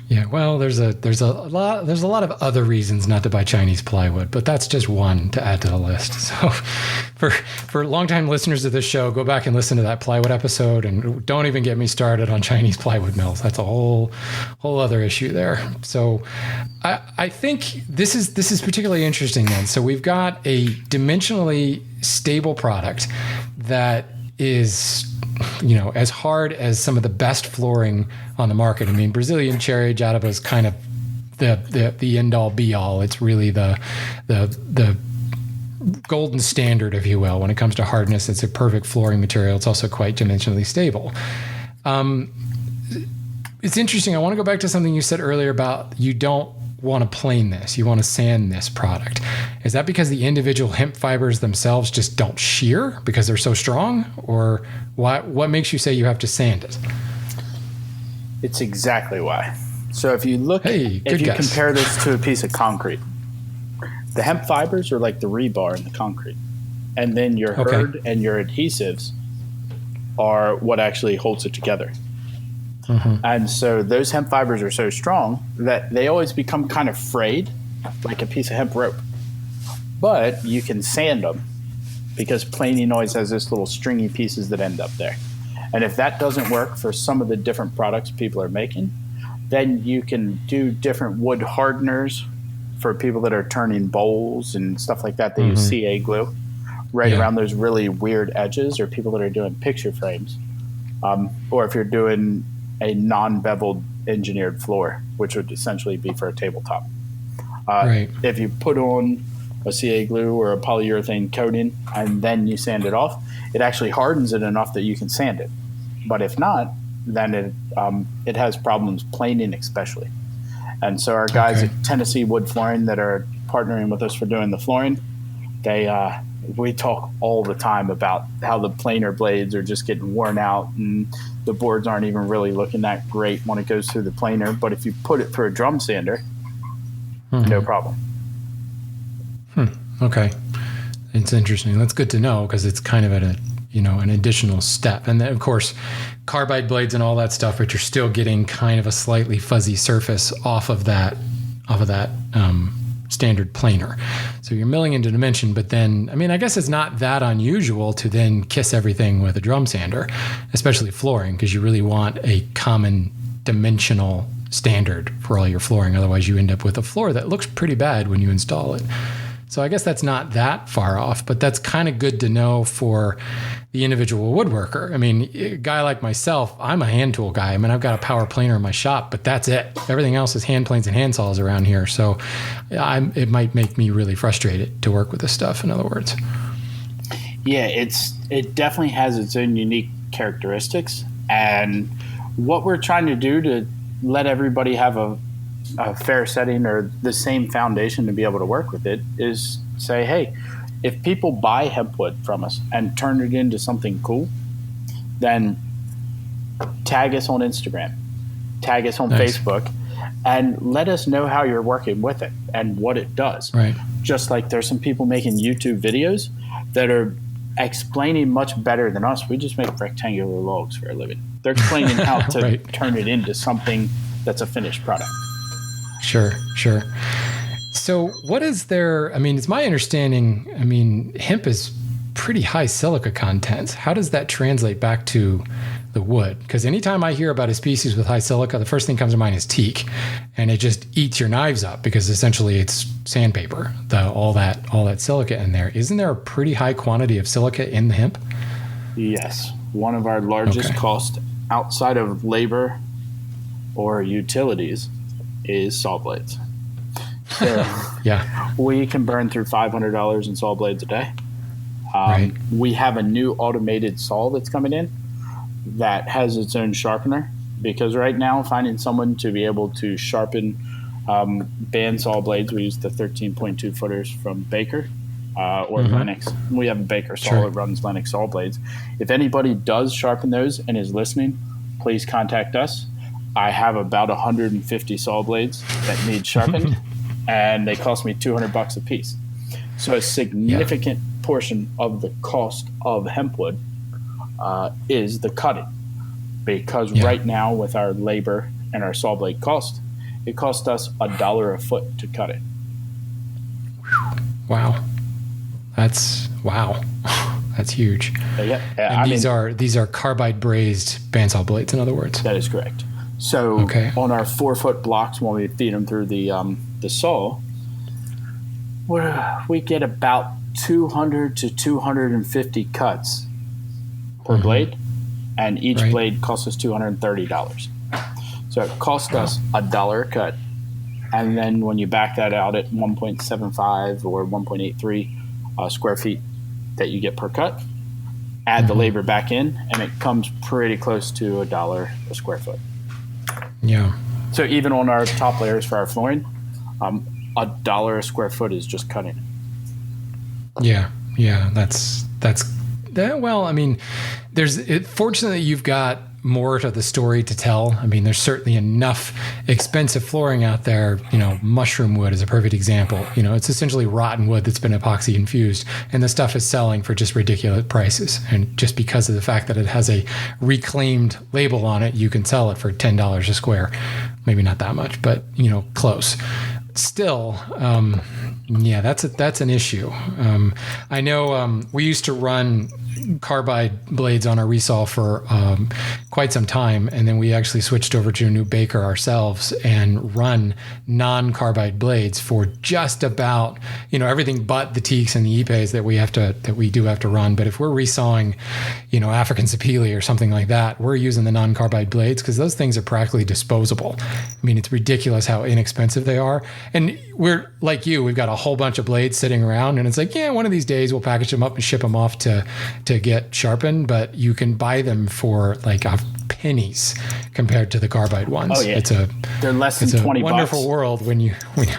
[SPEAKER 1] Yeah, well, there's a lot of other reasons not to buy Chinese plywood, but that's just one to add to the list. So for longtime listeners of this show, go back and listen to that plywood episode, and don't even get me started on Chinese plywood mills. That's a whole other issue there. So I think this is particularly interesting then. So we've got a dimensionally stable product that is, as hard as some of the best flooring on the market. I mean, Brazilian cherry Jataba is kind of the end all be all. It's really the golden standard, if you will, when it comes to hardness. It's a perfect flooring material. It's also quite dimensionally stable. It's interesting. I want to go back to something you said earlier about you don't want to plane this. You want to sand this product. Is that because the individual hemp fibers themselves just don't shear because they're so strong? Or what makes you say you have to sand it?
[SPEAKER 2] It's exactly why. So if you compare this to a piece of concrete, The hemp fibers are like the rebar in the concrete. And then your hurd and your adhesives are what actually holds it together. And so those hemp fibers are so strong that they always become kind of frayed, like a piece of hemp rope. But you can sand them because planing always has this little stringy pieces that end up there. And if that doesn't work for some of the different products people are making, then you can do different wood hardeners for people that are turning bowls and stuff like that. They use CA glue around those really weird edges, or people that are doing picture frames. Or if you're doing a non-beveled engineered floor, which would essentially be for a tabletop. If you put on a CA glue or a polyurethane coating and then you sand it off, it actually hardens it enough that you can sand it. But if not, then it has problems planing especially. And so our guys at Tennessee Wood Flooring that are partnering with us for doing the flooring, we talk all the time about how the planer blades are just getting worn out and the boards aren't even really looking that great when it goes through the planer. But if you put it through a drum sander, no problem.
[SPEAKER 1] Okay. It's interesting. That's good to know because it's kind of at an additional step. And then of course, carbide blades and all that stuff, but you're still getting kind of a slightly fuzzy surface off of that standard planer. So you're milling into dimension, but then, I guess it's not that unusual to then kiss everything with a drum sander, especially flooring, because you really want a common dimensional standard for all your flooring. Otherwise you end up with a floor that looks pretty bad when you install it. So I guess that's not that far off, but that's kind of good to know for the individual woodworker. A guy like myself, I'm a hand tool guy. I've got a power planer in my shop, but that's it. Everything else is hand planes and hand saws around here. So it might make me really frustrated to work with this stuff, in other words.
[SPEAKER 2] Yeah, it definitely has its own unique characteristics. And what we're trying to do to let everybody have a fair setting or the same foundation to be able to work with it is say, hey, if people buy hempwood from us and turn it into something cool, then tag us on Instagram, tag us on Facebook, and let us know how you're working with it and what it does.
[SPEAKER 1] Right.
[SPEAKER 2] Just like there's some people making YouTube videos that are explaining much better than us. We just make rectangular logs for a living. They're explaining how to turn it into something that's a finished product.
[SPEAKER 1] Sure. So what is there, it's my understanding, hemp is pretty high silica content. How does that translate back to the wood? Because anytime I hear about a species with high silica, the first thing that comes to mind is teak, and it just eats your knives up because essentially it's sandpaper, all that silica in there. Isn't there a pretty high quantity of silica in the hemp?
[SPEAKER 2] Yes. One of our largest costs outside of labor or utilities is saw blades. So we can burn through $500 in saw blades a day. We have a new automated saw that's coming in that has its own sharpener, because right now finding someone to be able to sharpen band saw blades, we use the 13.2 footers from Baker or Lennox. We have a Baker saw that runs Lennox saw blades. If anybody does sharpen those and is listening, please contact us. I have about 150 saw blades that need sharpened, and they cost me $200 a piece. So a significant portion of the cost of hempwood is the cutting, because right now with our labor and our saw blade cost, it costs us $1 a foot to cut it.
[SPEAKER 1] Wow. That's huge. And these are carbide brazed bandsaw blades, in other words.
[SPEAKER 2] That is correct. So on our 4-foot blocks, when we feed them through the saw, we get about 200 to 250 cuts per blade, and each blade costs us $230. So it costs us $1 a cut, and then when you back that out at 1.75 or 1.83 square feet that you get per cut, add the labor back in, and it comes pretty close to $1 a square foot.
[SPEAKER 1] Yeah.
[SPEAKER 2] So even on our top layers for our flooring, $1 a square foot is just cutting it.
[SPEAKER 1] Yeah. That's that. Well, fortunately you've got more to the story to tell. I mean, there's certainly enough expensive flooring out there. Mushroom wood is a perfect example. It's essentially rotten wood that's been epoxy infused, and the stuff is selling for just ridiculous prices. And just because of the fact that it has a reclaimed label on it, you can sell it for $10 a square. Maybe not that much, but close. Still, that's an issue. I know we used to run carbide blades on our resaw for quite some time, and then we actually switched over to a new baker ourselves and run non-carbide blades for just about everything but the teaks and the ipes that we do have to run. But if we're resawing African sapele or something like that, we're using the non-carbide blades because those things are practically disposable. I mean, it's ridiculous how inexpensive they are. And we're like you, we've got a whole bunch of blades sitting around, and it's like, one of these days we'll package them up and ship them off to get sharpened, but you can buy them for like pennies compared to the carbide ones.
[SPEAKER 2] Oh yeah, they're less than 20 bucks. It's a
[SPEAKER 1] wonderful world when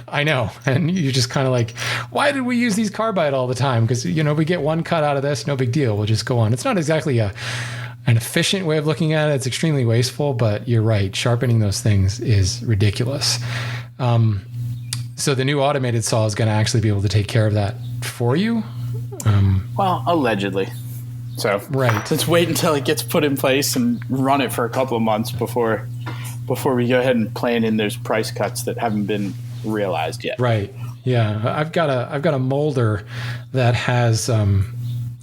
[SPEAKER 1] I know, and you're just kind of like, why did we use these carbide all the time? Because we get one cut out of this, no big deal. We'll just go on. It's not exactly an efficient way of looking at it. It's extremely wasteful, but you're right. Sharpening those things is ridiculous. So the new automated saw is going to actually be able to take care of that for you.
[SPEAKER 2] Well, allegedly. So
[SPEAKER 1] right.
[SPEAKER 2] Let's wait until it gets put in place and run it for a couple of months before we go ahead and plan in those price cuts that haven't been realized yet.
[SPEAKER 1] Right. Yeah. I've got a molder that has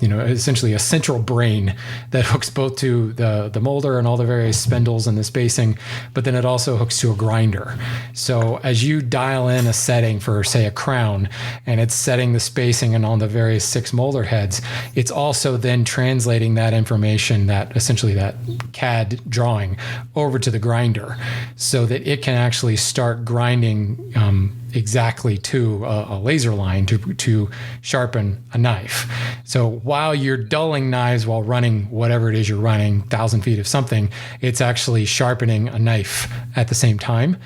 [SPEAKER 1] essentially a central brain that hooks both to the molder and all the various spindles and the spacing, but then it also hooks to a grinder. So as you dial in a setting for, say, a crown, and it's setting the spacing and on the various 6 molder heads, it's also then translating that information, that essentially that CAD drawing, over to the grinder so that it can actually start grinding exactly to a laser line to sharpen a knife. So while you're dulling knives while running whatever it is you're running, 1,000 feet of something, it's actually sharpening a knife at the same time.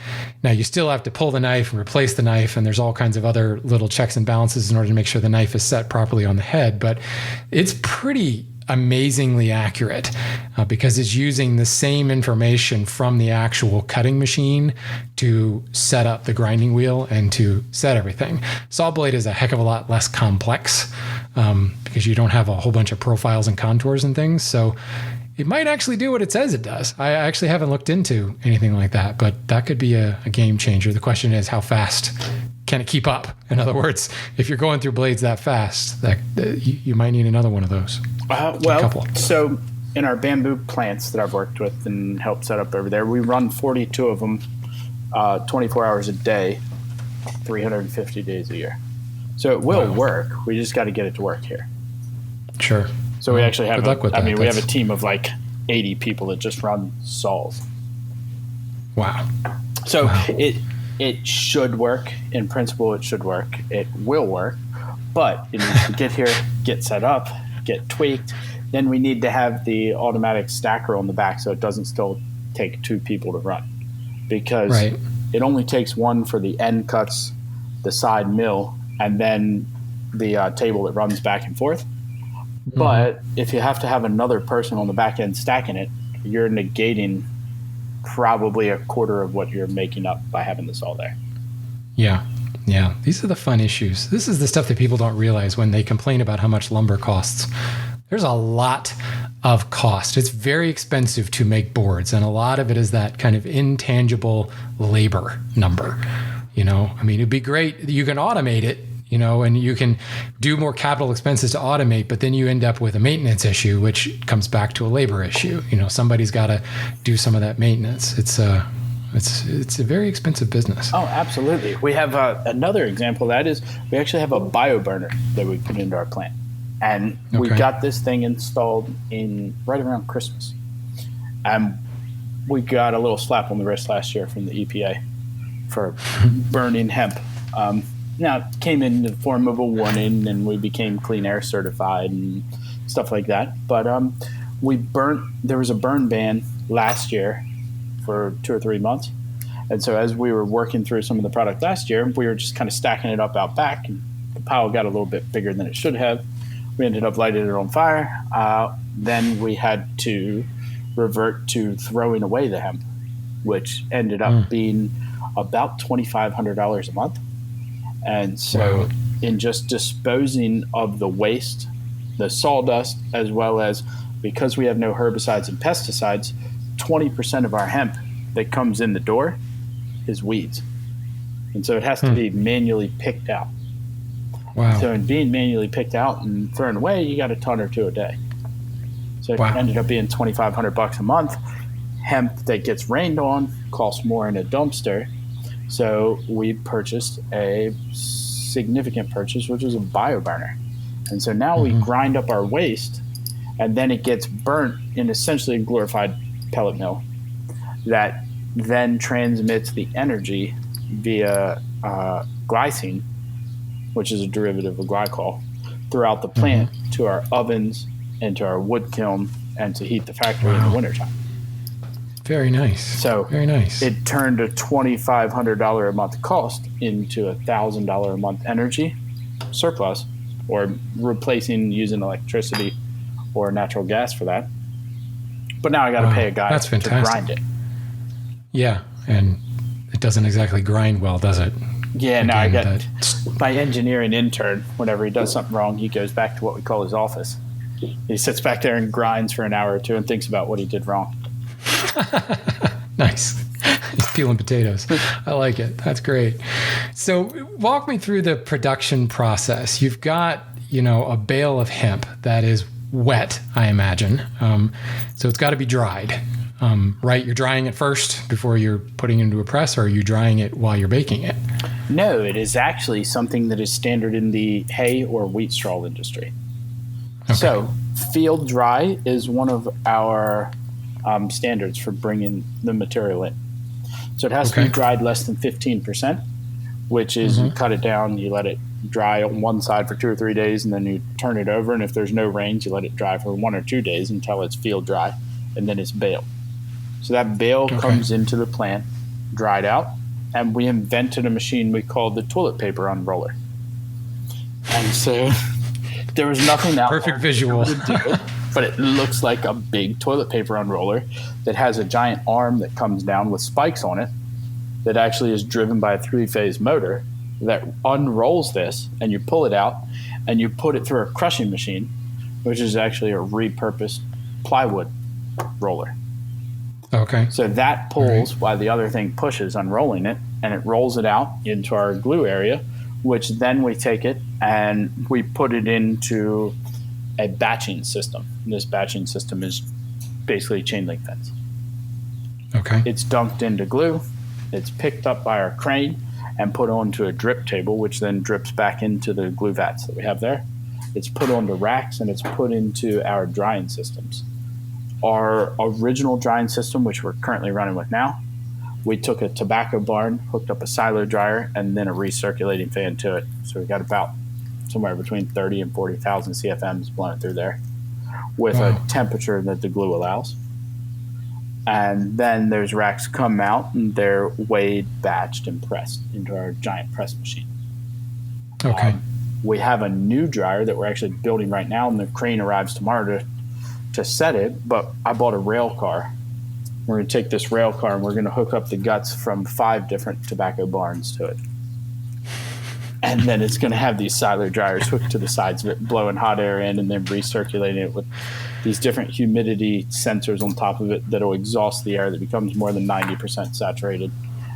[SPEAKER 1] Now you still have to pull the knife and replace the knife, and there's all kinds of other little checks and balances in order to make sure the knife is set properly on the head, but it's pretty amazingly accurate because it's using the same information from the actual cutting machine to set up the grinding wheel and to set everything. Saw blade is a heck of a lot less complex because you don't have a whole bunch of profiles and contours and things. So it might actually do what it says it does. I actually haven't looked into anything like that, but that could be a game changer. The question is, how fast can it keep up? In other words, if you're going through blades that fast, you might need another one of those.
[SPEAKER 2] So in our bamboo plants that I've worked with and helped set up over there, we run 42 of them, 24 hours a day, 350 days a year. So it will work. We just got to get it to work here.
[SPEAKER 1] Sure.
[SPEAKER 2] So we actually have, we have a team of like 80 people that just run saws.
[SPEAKER 1] Wow.
[SPEAKER 2] So it should work. In principle, it should work. It will work. But it needs to get here, get set up, get tweaked. Then we need to have the automatic stacker on the back so it doesn't still take 2 people to run. Because it only takes one for the end cuts, the side mill, and then the table that runs back and forth. Mm-hmm. But if you have to have another person on the back end stacking it, you're negating probably a quarter of what you're making up by having this all there.
[SPEAKER 1] Yeah. Yeah. These are the fun issues. This is the stuff that people don't realize when they complain about how much lumber costs. There's a lot of cost. It's very expensive to make boards, and a lot of it is that kind of intangible labor number. I mean, it'd be great. You can automate it, and you can do more capital expenses to automate, but then you end up with a maintenance issue, which comes back to a labor issue. Somebody's got to do some of that maintenance. It's a very expensive business.
[SPEAKER 2] Oh, absolutely. We have another example of that is we actually have a bio burner that we put into our plant. And we got this thing installed in right around Christmas. And we got a little slap on the wrist last year from the EPA for burning hemp. Now, it came in the form of a warning, and we became clean air certified and stuff like that. But there was a burn ban last year for 2 or 3 months. And so as we were working through some of the product last year, we were just kind of stacking it up out back, and the pile got a little bit bigger than it should have. We ended up lighting it on fire. Then we had to revert to throwing away the hemp, which ended up being about $2,500 a month. And so in just disposing of the waste, the sawdust, as well as, because we have no herbicides and pesticides, 20% of our hemp that comes in the door is weeds. And so it has to be manually picked out.
[SPEAKER 1] Wow.
[SPEAKER 2] So in being manually picked out and thrown away, you got a ton or two a day. So it ended up being $2,500 a month. Hemp that gets rained on costs more in a dumpster. So we purchased a significant purchase, which was a bio burner. And so now we grind up our waste, and then it gets burnt in essentially a glorified pellet mill that then transmits the energy via glycine, which is a derivative of glycol, throughout the plant to our ovens and to our wood kiln and to heat the factory in the wintertime.
[SPEAKER 1] Very nice.
[SPEAKER 2] So
[SPEAKER 1] very nice.
[SPEAKER 2] It turned a $2,500 a month cost into $1,000 a month energy surplus, or replacing using electricity or natural gas for that. But now I got to pay a guy to grind it.
[SPEAKER 1] Yeah, and it doesn't exactly grind well, does it?
[SPEAKER 2] Yeah, now I got my engineering intern. Whenever he does something wrong, he goes back to what we call his office. He sits back there and grinds for an hour or two and thinks about what he did wrong.
[SPEAKER 1] Nice. He's peeling potatoes. I like it. That's great. So walk me through the production process. You've got, a bale of hemp that is wet, I imagine. So it's got to be dried, right? You're drying it first before you're putting it into a press, or are you drying it while you're baking it?
[SPEAKER 2] No, it is actually something that is standard in the hay or wheat straw industry. Okay. So field dry is one of our standards for bringing the material in. So it has to be dried less than 15%, which is you cut it down, you let it dry on one side for 2 or 3 days, and then you turn it over. And if there's no rains, you let it dry for 1 or 2 days until it's field dry, and then it's baled. So that bale comes into the plant, dried out, and we invented a machine we called the toilet paper unroller. And so there was nothing out
[SPEAKER 1] Perfect visual.
[SPEAKER 2] To do it, but it looks like a big toilet paper unroller that has a giant arm that comes down with spikes on it that actually is driven by a 3-phase motor that unrolls this, and you pull it out and you put it through a crushing machine, which is actually a repurposed plywood roller.
[SPEAKER 1] Okay.
[SPEAKER 2] So that pulls while the other thing pushes, unrolling it, and it rolls it out into our glue area, which then we take it and we put it into a batching system. And this batching system is basically chain link fence.
[SPEAKER 1] Okay.
[SPEAKER 2] It's dunked into glue. It's picked up by our crane and put onto a drip table, which then drips back into the glue vats that we have there. It's put onto racks, and it's put into our drying systems. Our original drying system, which we're currently running with now, we took a tobacco barn, hooked up a silo dryer, and then a recirculating fan to it. So we got about somewhere between 30 and 40,000 CFMs blowing through there with a temperature that the glue allows. And then those racks come out, and they're weighed, batched, and pressed into our giant press machine.
[SPEAKER 1] Okay.
[SPEAKER 2] We have a new dryer that we're actually building right now, and the crane arrives tomorrow to set it. But I bought a rail car. We're going to take this rail car, and we're going to hook up the guts from 5 different tobacco barns to it. And then it's going to have these silo dryers hooked to the sides of it, blowing hot air in and then recirculating it with these different humidity sensors on top of it that will exhaust the air that becomes more than 90% saturated,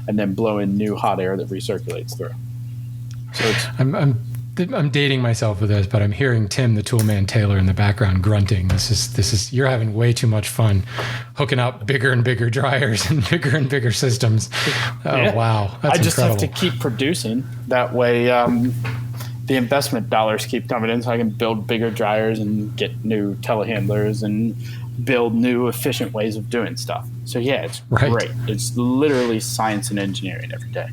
[SPEAKER 2] and then blow in new hot air that recirculates through. So
[SPEAKER 1] I'm dating myself with this, but I'm hearing Tim, the toolman Taylor, in the background grunting. This is you're having way too much fun hooking up bigger and bigger dryers and bigger systems. Oh, wow. That's
[SPEAKER 2] I just
[SPEAKER 1] incredible.
[SPEAKER 2] have to keep producing. That way the investment dollars keep coming in, so I can build bigger dryers and get new telehandlers and build new efficient ways of doing stuff. So yeah, it's great. It's literally science and engineering every day.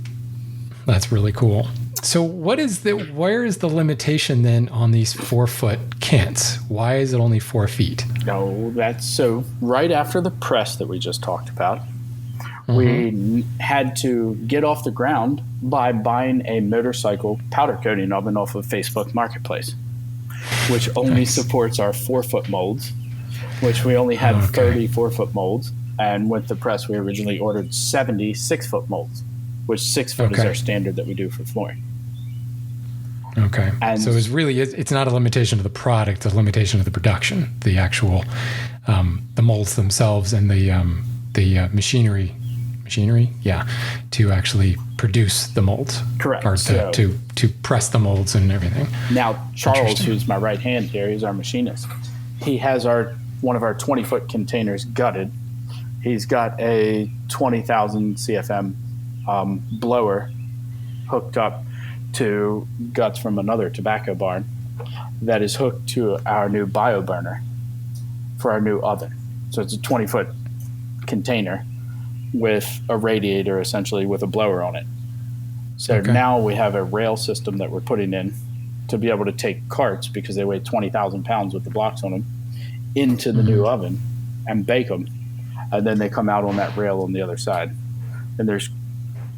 [SPEAKER 1] That's really cool. So where is the limitation then on these 4-foot cants? Why is it only 4 feet?
[SPEAKER 2] No, that's so right after the press that we just talked about, we had to get off the ground by buying a motorcycle powder coating oven off of Facebook Marketplace, which only supports our 4-foot molds. which we only had
[SPEAKER 1] Okay.
[SPEAKER 2] 34-foot molds. And with the press, we originally ordered 76-foot molds, which 6 foot is
[SPEAKER 1] Okay.
[SPEAKER 2] our standard that we do for flooring.
[SPEAKER 1] Okay.
[SPEAKER 2] And
[SPEAKER 1] So it's not a limitation of the product, it's a limitation of the production, the actual, the molds themselves and the machinery, yeah, to actually produce the molds.
[SPEAKER 2] Correct.
[SPEAKER 1] Or
[SPEAKER 2] So-
[SPEAKER 1] to press the molds and everything.
[SPEAKER 2] now Charles,
[SPEAKER 1] Interesting.
[SPEAKER 2] who's my right hand here, he's our machinist. He has one of our 20-foot containers gutted. He's got a 20,000 CFM blower hooked up to guts from another tobacco barn that is hooked to our new bio burner for our new oven. So it's a 20-foot container with a radiator, essentially, with a blower on it. So
[SPEAKER 1] Okay.
[SPEAKER 2] now we have a rail system that we're putting in to be able to take carts, because they weigh 20,000 pounds with the blocks on them, into the new oven and bake them. And then they come out on that rail on the other side. And there's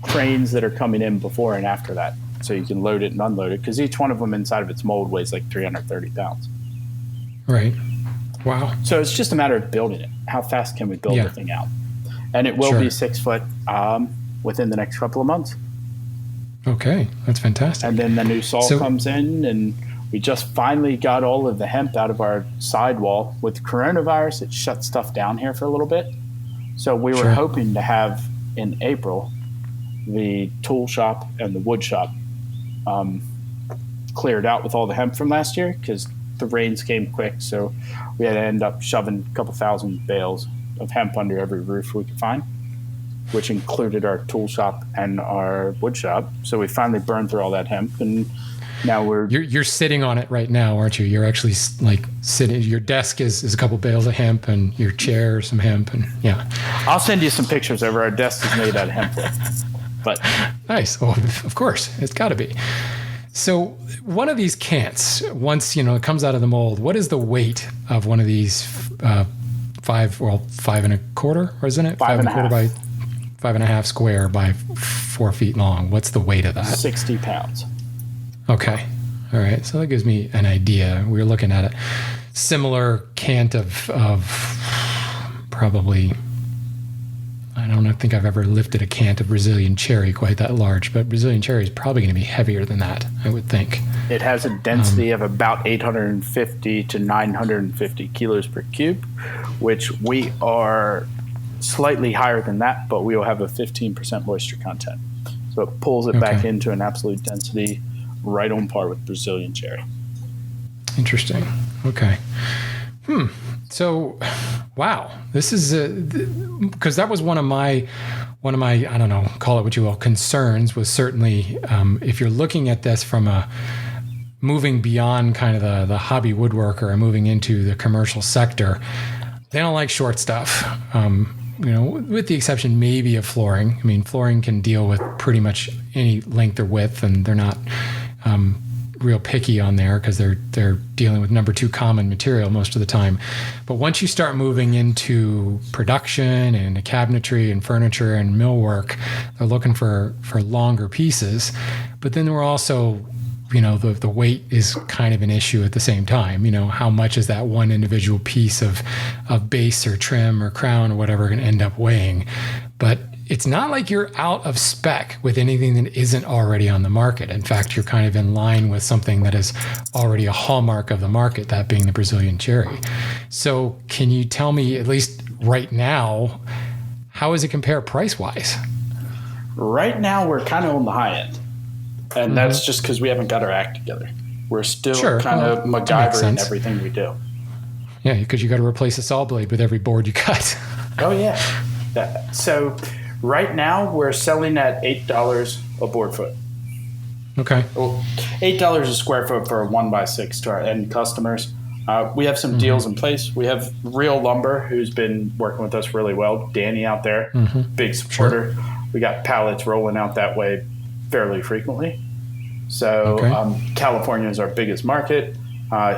[SPEAKER 2] cranes that are coming in before and after that. So you can load it and unload it, because each one of them inside of its mold weighs like 330 pounds.
[SPEAKER 1] Right. Wow.
[SPEAKER 2] So it's just a matter of building it. How fast can we build
[SPEAKER 1] Yeah.
[SPEAKER 2] the thing out? And it will
[SPEAKER 1] Sure.
[SPEAKER 2] be 6 foot within the next couple of months.
[SPEAKER 1] Okay. That's fantastic.
[SPEAKER 2] And then the new saw
[SPEAKER 1] So-
[SPEAKER 2] comes in, and we just finally got all of the hemp out of our sidewall. With coronavirus, it shut stuff down here for a little bit. So we were
[SPEAKER 1] Sure.
[SPEAKER 2] hoping to have in April the tool shop and the wood shop cleared out with all the hemp from last year, because the rains came quick. So we had to end up shoving a couple thousand bales of hemp under every roof we could find, which included our tool shop and our wood shop. So we finally burned through all that hemp, and now we're
[SPEAKER 1] You're sitting on it right now, aren't you? You're actually like sitting. Your desk is a couple bales of hemp, and your chair some hemp, and yeah,
[SPEAKER 2] I'll send you some pictures over. Our desk is made out of hempwood. But
[SPEAKER 1] nice. Oh, of course, it's got to be. So one of these cants, once it comes out of the mold, what is the weight of one of these 5.25, or isn't it 5.25 by 5.5 square by 4 feet long? What's the weight of that?
[SPEAKER 2] 60 pounds.
[SPEAKER 1] Okay. All right. So that gives me an idea. We were looking at a similar cant of probably, I don't think I've ever lifted a cant of Brazilian cherry quite that large, but Brazilian cherry is probably going to be heavier than that, I would think.
[SPEAKER 2] It has a density of about 850 to 950 kilos per cube, which we are slightly higher than that, but we will have a 15% moisture content. So it pulls it back
[SPEAKER 1] Okay.
[SPEAKER 2] into an absolute density right on par with Brazilian cherry.
[SPEAKER 1] Interesting. Okay. So, wow, this is because that was one of my I don't know, call it what you will, concerns was certainly if you're looking at this from a moving beyond kind of the hobby woodworker and moving into the commercial sector, they don't like short stuff. With the exception maybe of flooring. I mean, flooring can deal with pretty much any length or width, and they're not real picky on there because they're dealing with number 2 common material most of the time. But once you start moving into production and cabinetry and furniture and millwork, they're looking for longer pieces. But then we're also, the weight is kind of an issue at the same time. How much is that one individual piece of base or trim or crown or whatever going to end up weighing? But it's not like you're out of spec with anything that isn't already on the market. In fact, you're kind of in line with something that is already a hallmark of the market, that being the Brazilian cherry. So can you tell me, at least right now, how does it compare price-wise?
[SPEAKER 2] Right now, we're kind of on the high end. And that's just because we haven't got our act together. We're still kind of
[SPEAKER 1] that makes
[SPEAKER 2] MacGyver in
[SPEAKER 1] sense.
[SPEAKER 2] everything we do.
[SPEAKER 1] Yeah, because you got to replace a saw blade with every board you cut.
[SPEAKER 2] Oh, yeah. So right now, we're selling at $8 a board foot.
[SPEAKER 1] Okay.
[SPEAKER 2] Well, $8 a square foot for a 1x6 to our end customers. We have some deals in place. We have Real Lumber, who's been working with us really well. Danny out there, big supporter. Sure. We got pallets rolling out that way fairly frequently. So California is our biggest market.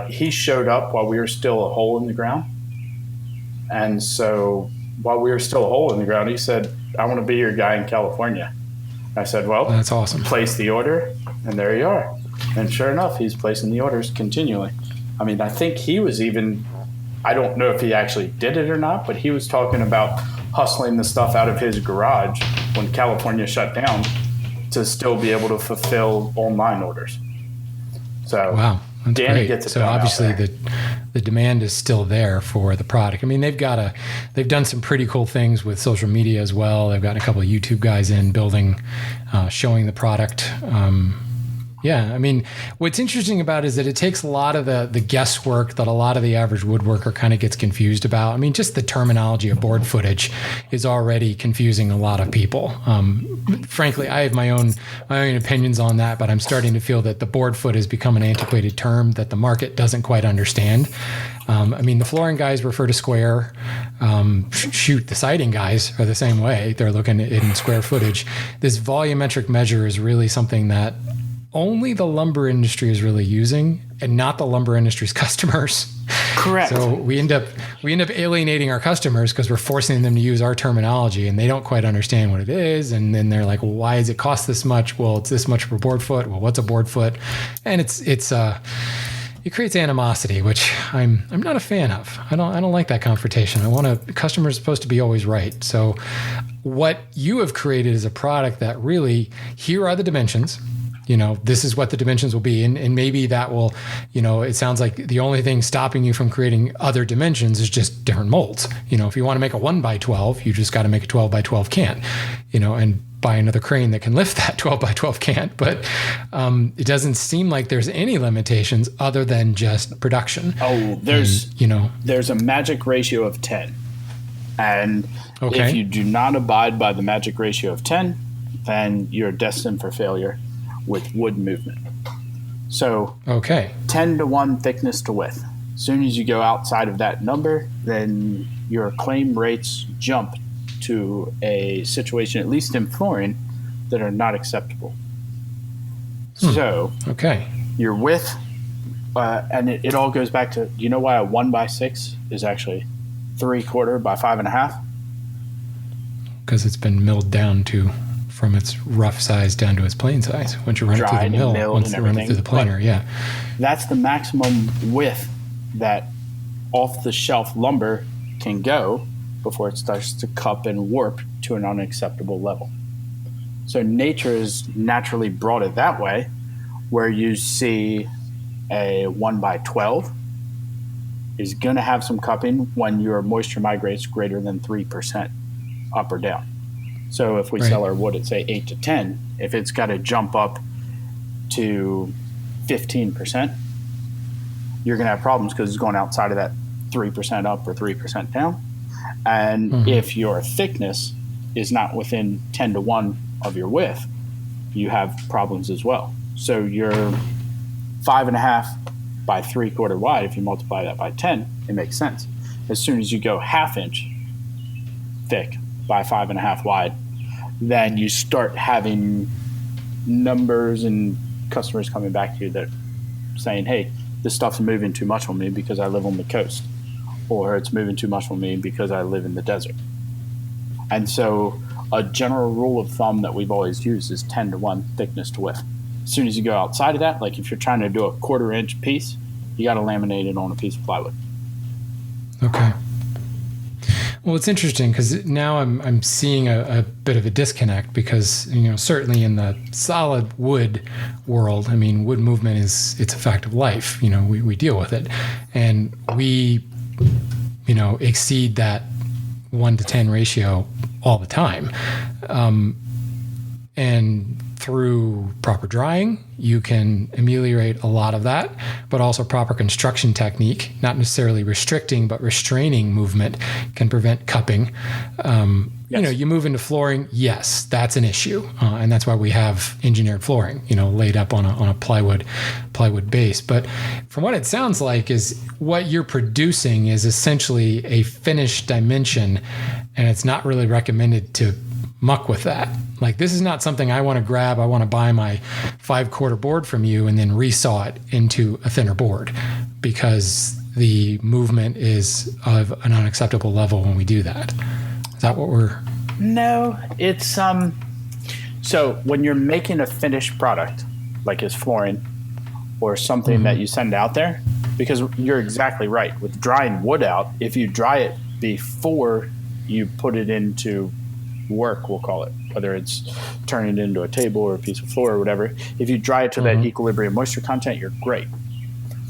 [SPEAKER 2] He showed up while we were still a hole in the ground. And so while we were still a hole in the ground, he said, I want to be your guy in California. I said, well,
[SPEAKER 1] that's awesome.
[SPEAKER 2] Place the order, and there you are. And sure enough, he's placing the orders continually. I mean, I think he was even I don't know if he actually did it or not, but he was talking about hustling the stuff out of his garage when California shut down to still be able to fulfill online orders. So
[SPEAKER 1] wow, that's
[SPEAKER 2] Danny
[SPEAKER 1] great.
[SPEAKER 2] gets it
[SPEAKER 1] So
[SPEAKER 2] done
[SPEAKER 1] obviously
[SPEAKER 2] out there.
[SPEAKER 1] the demand is still there for the product. I mean, they've done some pretty cool things with social media as well. They've gotten a couple of YouTube guys in building, showing the product. Yeah, I mean, what's interesting about it is that it takes a lot of the guesswork that a lot of the average woodworker kind of gets confused about. I mean, just the terminology of board footage is already confusing a lot of people. Frankly, I have my own opinions on that, but I'm starting to feel that the board foot has become an antiquated term that the market doesn't quite understand. I mean, the flooring guys refer to square. The siding guys are the same way. They're looking at it in square footage. This volumetric measure is really something that only the lumber industry is really using, and not the lumber industry's customers.
[SPEAKER 2] Correct.
[SPEAKER 1] So we end up alienating our customers because we're forcing them to use our terminology, and they don't quite understand what it is. And then they're like, "Well, why does it cost this much?" Well, it's this much per board foot. Well, what's a board foot? And it creates animosity, which I'm not a fan of. I don't like that confrontation. Customers are supposed to be always right. So what you have created is a product that really, here are the dimensions. This is what the dimensions will be. And maybe that will, it sounds like the only thing stopping you from creating other dimensions is just different molds. If you want to make a 1x12, you just got to make a 12x12 can, and buy another crane that can lift that 12x12 can. But it doesn't seem like there's any limitations other than just production.
[SPEAKER 2] Oh, there's a magic ratio of 10. And if you do not abide by the magic ratio of 10, then you're destined for failure with wood movement. So 10-to-1 thickness to width. As soon as you go outside of that number, then your claim rates jump to a situation, at least in flooring, that are not acceptable. So your width, and it all goes back to, do you know why a 1x6 is actually 3/4 by 5.5?
[SPEAKER 1] Because it's been milled down from its rough size down to its plain size. Once you run it through the mill, once you run it through the planer,
[SPEAKER 2] that's the maximum width that off-the-shelf lumber can go before it starts to cup and warp to an unacceptable level. So nature has naturally brought it that way, where you see a 1x12 is going to have some cupping when your moisture migrates greater than 3% up or down. So if we sell our wood at, say, 8 to 10, if it's got to jump up to 15%, you're going to have problems because it's going outside of that 3% up or 3% down. And if your thickness is not within 10-to-1 of your width, you have problems as well. So your 5.5 by 3/4 wide, if you multiply that by 10, it makes sense. As soon as you go 1/2 inch thick by 5.5 wide, then you start having numbers and customers coming back to you that are saying, hey, this stuff's moving too much on me because I live on the coast, or it's moving too much on me because I live in the desert. And so a general rule of thumb that we've always used is 10-to-1 thickness to width. As soon as you go outside of that, like if you're trying to do a 1/4 inch piece, you got to laminate it on a piece of plywood.
[SPEAKER 1] Okay. Well, it's interesting because now I'm seeing a bit of a disconnect because, certainly in the solid wood world, I mean, wood movement it's a fact of life. We deal with it, and we, exceed that 1-to-10 ratio all the time. And through proper drying, you can ameliorate a lot of that, but also proper construction technique, not necessarily restricting, but restraining movement can prevent cupping. You move into flooring, yes, that's an issue. And that's why we have engineered flooring, laid up on a plywood base. But from what it sounds like is what you're producing is essentially a finished dimension, and it's not really recommended to muck with that. Like, this is not something I want to grab. I want to buy my 5/4 board from you and then resaw it into a thinner board because the movement is of an unacceptable level when we do that. Is that what we're...
[SPEAKER 2] No, it's so when you're making a finished product like is flooring or something that you send out there, because you're exactly right. With drying wood out, if you dry it before you put it into work, we'll call it, whether it's turning it into a table or a piece of floor or whatever, if you dry it to that equilibrium moisture content, you're great.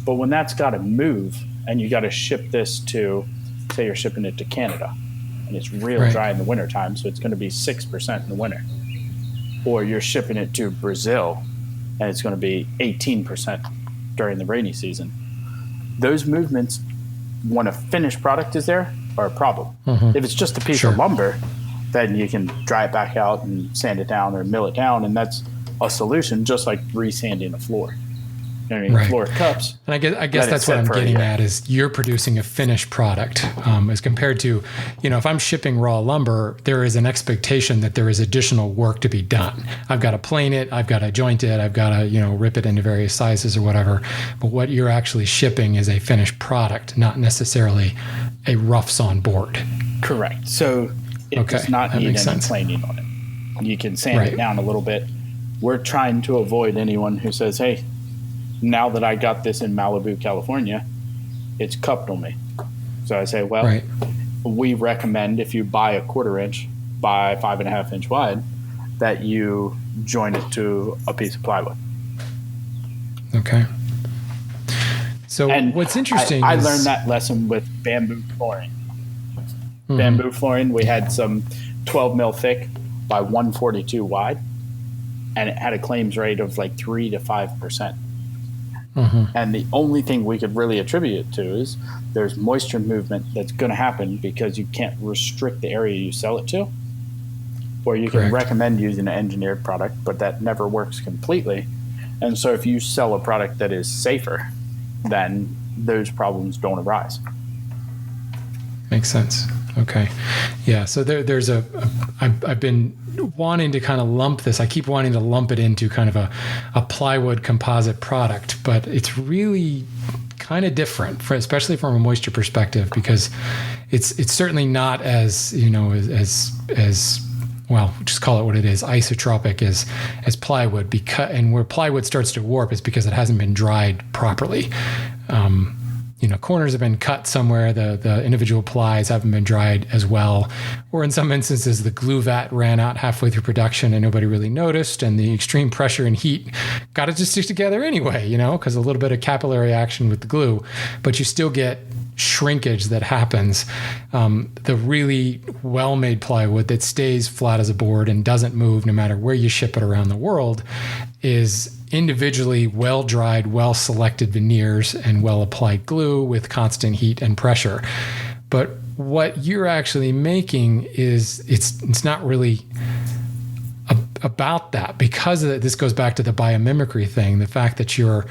[SPEAKER 2] But when that's got to move and you got to ship this to, say you're shipping it to Canada, and it's real dry in the wintertime, so it's going to be 6% in the winter. Or you're shipping it to Brazil, and it's going to be 18% during the rainy season. Those movements, when a finished product is there, are a problem. If it's just a piece of lumber, then you can dry it back out and sand it down or mill it down, and that's a solution, just like resanding a floor. You know what I mean? Floor cups.
[SPEAKER 1] And I guess that's what I'm getting at is you're producing a finished product as compared to, if I'm shipping raw lumber, there is an expectation that there is additional work to be done. I've got to plane it, I've got to joint it, I've got to, rip it into various sizes or whatever. But what you're actually shipping is a finished product, not necessarily a roughs on board.
[SPEAKER 2] Correct. So it does not need any planing on it. You can sand it down a little bit. We're trying to avoid anyone who says, hey, now that I got this in Malibu, California, it's cupped on me. So I say, well, we recommend if you buy a 1/4 inch by 5.5 inch wide, that you join it to a piece of plywood.
[SPEAKER 1] Okay. So what's interesting
[SPEAKER 2] I learned that lesson with bamboo flooring. Bamboo flooring, we had some 12 mil thick by 142 wide, and it had a claims rate of like 3 to 5%. And the only thing we could really attribute it to is there's moisture movement that's going to happen because you can't restrict the area you sell it to. Or you can recommend using an engineered product, but that never works completely. And so if you sell a product that is safer, then those problems don't arise.
[SPEAKER 1] Makes sense. Okay. Yeah. So there's I've been wanting to kind of lump this. I keep wanting to lump it into kind of a plywood composite product, but it's really kind of different, especially from a moisture perspective, because it's certainly not as, as well, just call it what it is, isotropic as plywood, and where plywood starts to warp is because it hasn't been dried properly. Corners have been cut somewhere, the individual plies haven't been dried as well, or in some instances the glue vat ran out halfway through production and nobody really noticed, and the extreme pressure and heat got it to stick together anyway, because a little bit of capillary action with the glue, but you still get shrinkage that happens. The really well-made plywood that stays flat as a board and doesn't move no matter where you ship it around the world is individually well-dried, well-selected veneers and well-applied glue with constant heat and pressure. But what you're actually making is it's not really about that, because this goes back to the biomimicry thing, the fact that you're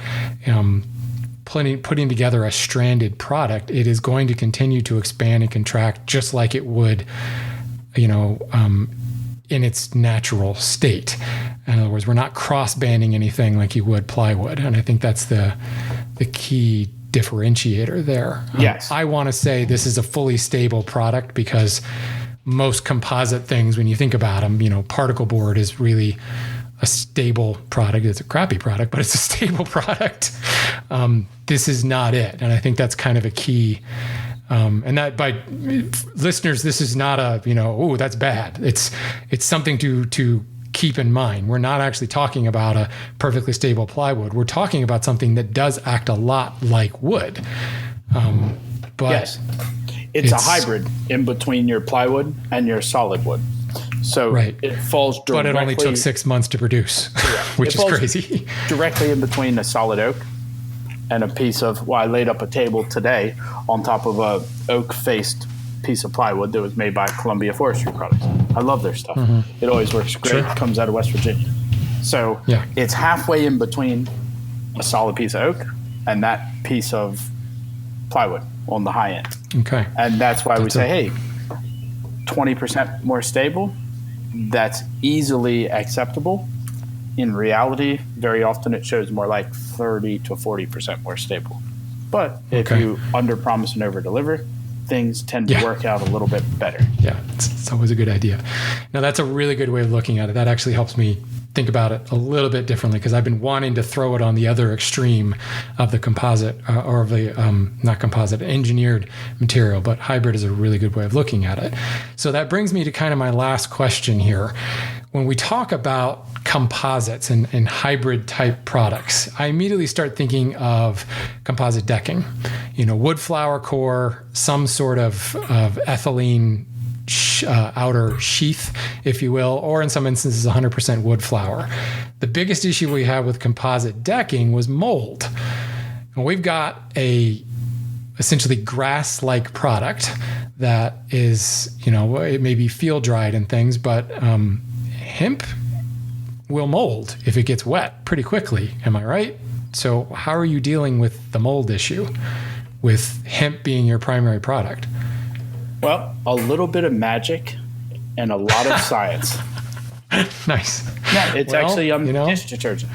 [SPEAKER 1] putting together a stranded product. It is going to continue to expand and contract just like it would, in its natural state. In other words, we're not cross-banding anything like you would plywood. And I think that's the key differentiator there.
[SPEAKER 2] Yes.
[SPEAKER 1] I want to say this is a fully stable product because most composite things, when you think about them, particle board is really a stable product. It's a crappy product, but it's a stable product. This is not it. And I think that's kind of a key. And that, by listeners, this is not a, that's bad. It's something to keep in mind. We're not actually talking about a perfectly stable plywood. We're talking about something that does act a lot like wood. But
[SPEAKER 2] yes, it's a hybrid in between your plywood and your solid wood. So it falls directly.
[SPEAKER 1] But it only took 6 months to produce, which is crazy.
[SPEAKER 2] Directly in between a solid oak and a piece of, I laid up a table today on top of a oak-faced piece of plywood that was made by Columbia Forestry Products. I love their stuff. It always works great. It comes out of West Virginia. So it's halfway in between a solid piece of oak and that piece of plywood on the high end.
[SPEAKER 1] Okay.
[SPEAKER 2] And that's why we say, hey, 20% more stable, that's easily acceptable. In reality, very often it shows more like 30 to 40% more stable. But if you under promise and over deliver, things tend to work out a little bit better.
[SPEAKER 1] Yeah, it's always a good idea. Now, that's a really good way of looking at it. That actually helps me think about it a little bit differently, because I've been wanting to throw it on the other extreme of the composite or of the, not composite, engineered material, but hybrid is a really good way of looking at it. So that brings me to kind of my last question here. When we talk about composites and hybrid type products, I immediately start thinking of composite decking, wood flower core, some sort of ethylene outer sheath, if you will, or in some instances 100% wood flower. The biggest issue we have with composite decking was mold. And we've got a essentially grass-like product that is, it may be field dried and things, but hemp will mold if it gets wet pretty quickly. Am I right? So how are you dealing with the mold issue with hemp being your primary product?
[SPEAKER 2] Well, a little bit of magic and a lot of science.
[SPEAKER 1] Nice.
[SPEAKER 2] No, it's actually dish detergent.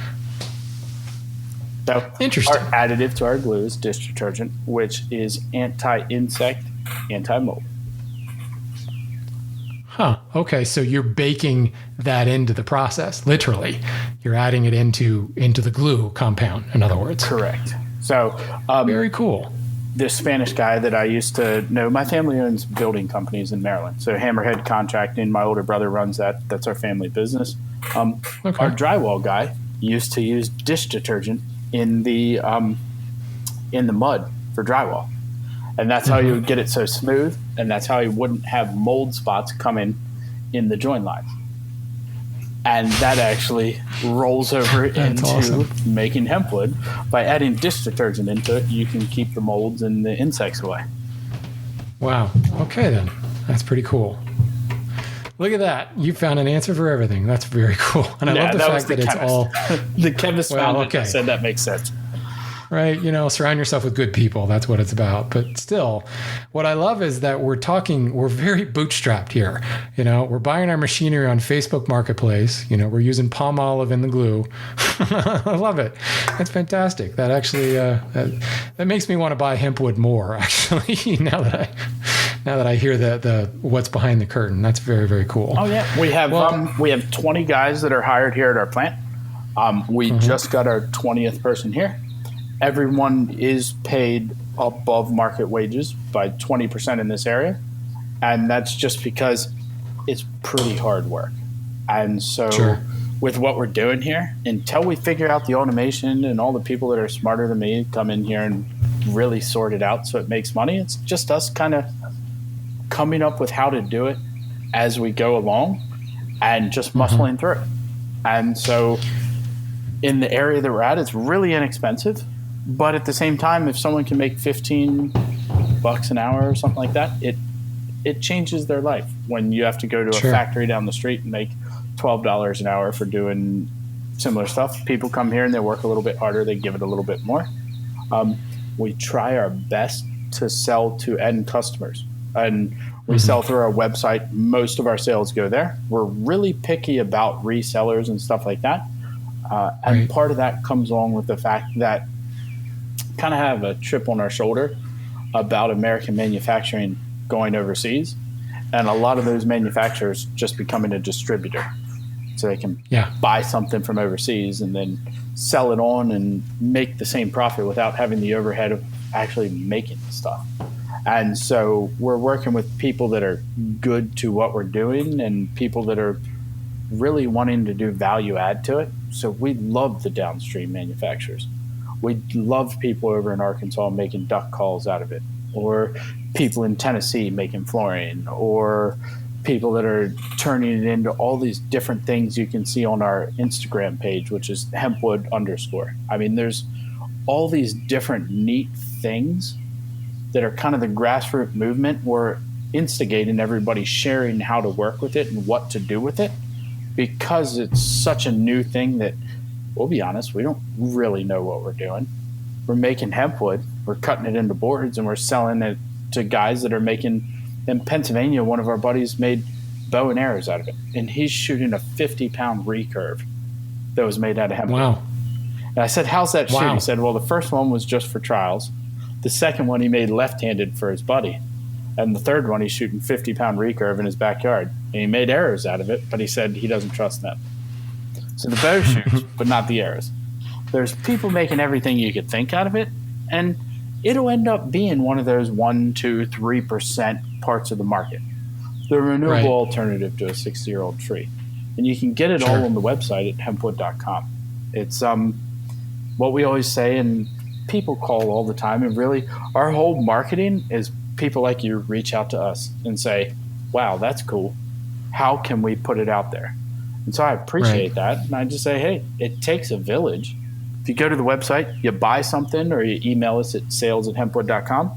[SPEAKER 2] So
[SPEAKER 1] interesting.
[SPEAKER 2] Our additive to our glue is dish detergent, which is anti-insect, anti-mold.
[SPEAKER 1] Huh. Okay. So you're baking that into the process, literally. You're adding it into the glue compound, in other words.
[SPEAKER 2] Correct. So
[SPEAKER 1] very cool.
[SPEAKER 2] This Spanish guy that I used to know, my family owns building companies in Maryland. So Hammerhead Contracting, my older brother runs that. That's our family business. Our drywall guy used to use dish detergent in the mud for drywall. And that's how you would get it so smooth, and that's how you wouldn't have mold spots coming in the join lines. And that actually rolls over into making hempwood. By adding dish detergent into it, you can keep the molds and the insects away.
[SPEAKER 1] Wow. Okay, then. That's pretty cool. Look at that. You found an answer for everything. That's very cool. And I love the fact that it's all...
[SPEAKER 2] The chemist found it and said that makes sense.
[SPEAKER 1] Right? Surround yourself with good people. That's what it's about. But still, what I love is that we're very bootstrapped here. We're buying our machinery on Facebook Marketplace. We're using palm olive in the glue. I love it. That's fantastic. That actually, that makes me want to buy hempwood more, actually, now that I hear the what's behind the curtain. That's very, very cool.
[SPEAKER 2] Oh, yeah. We have 20 guys that are hired here at our plant. We just got our 20th person here. Everyone is paid above market wages by 20% in this area. And that's just because it's pretty hard work. And so with what we're doing here, until we figure out the automation and all the people that are smarter than me come in here and really sort it out so it makes money, it's just us kind of coming up with how to do it as we go along and just muscling through it. And so in the area that we're at, it's really inexpensive. But at the same time, if someone can make $15 an hour or something like that, it changes their life. When you have to go to a factory down the street and make $12 an hour for doing similar stuff, people come here and they work a little bit harder. They give it a little bit more. We try our best to sell to end customers. And we sell through our website. Most of our sales go there. We're really picky about resellers and stuff like that. And part of that comes along with the fact that kind of have a chip on our shoulder about American manufacturing going overseas, and a lot of those manufacturers just becoming a distributor, so they can buy something from overseas and then sell it on and make the same profit without having the overhead of actually making the stuff. And so we're working with people that are good to what we're doing and people that are really wanting to do value add to it. So we love the downstream manufacturers. We love people over in Arkansas making duck calls out of it, or people in Tennessee making flooring, or people that are turning it into all these different things you can see on our Instagram page, which is hempwood_. I mean, there's all these different neat things that are kind of the grassroots movement. We're instigating everybody sharing how to work with it and what to do with it, because it's such a new thing that, we'll be honest, we don't really know what we're doing. We're making hempwood, we're cutting it into boards, and we're selling it to guys that are making, in Pennsylvania, one of our buddies made bow and arrows out of it. And he's shooting a 50-pound recurve that was made out of hempwood. Wow. And I said, how's that shoot? He said, well, the first one was just for trials. The second one he made left-handed for his buddy. And the third one, he's shooting 50-pound recurve in his backyard. And he made arrows out of it, but he said he doesn't trust them. So the bow shoots, but not the arrows. There's people making everything you could think out of it, and it'll end up being one of those 1, 2, 3% parts of the market. The renewable alternative to a 60-year-old tree. And you can get it all on the website at hempwood.com. It's what we always say, and people call all the time, and really our whole marketing is people like you reach out to us and say, wow, that's cool. How can we put it out there? And so I appreciate that. And I just say, hey, it takes a village. If you go to the website, you buy something, or you email us at sales@hempwood.com.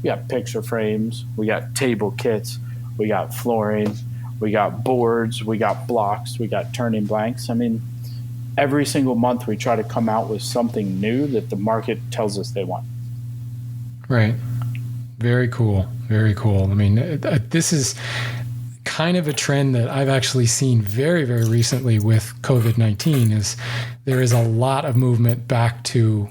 [SPEAKER 2] We got picture frames, we got table kits, we got flooring, we got boards, we got blocks, we got turning blanks. I mean, every single month we try to come out with something new that the market tells us they want.
[SPEAKER 1] Right. Very cool. Very cool. I mean, this is kind of a trend that I've actually seen very, very recently with COVID-19 is there is a lot of movement back to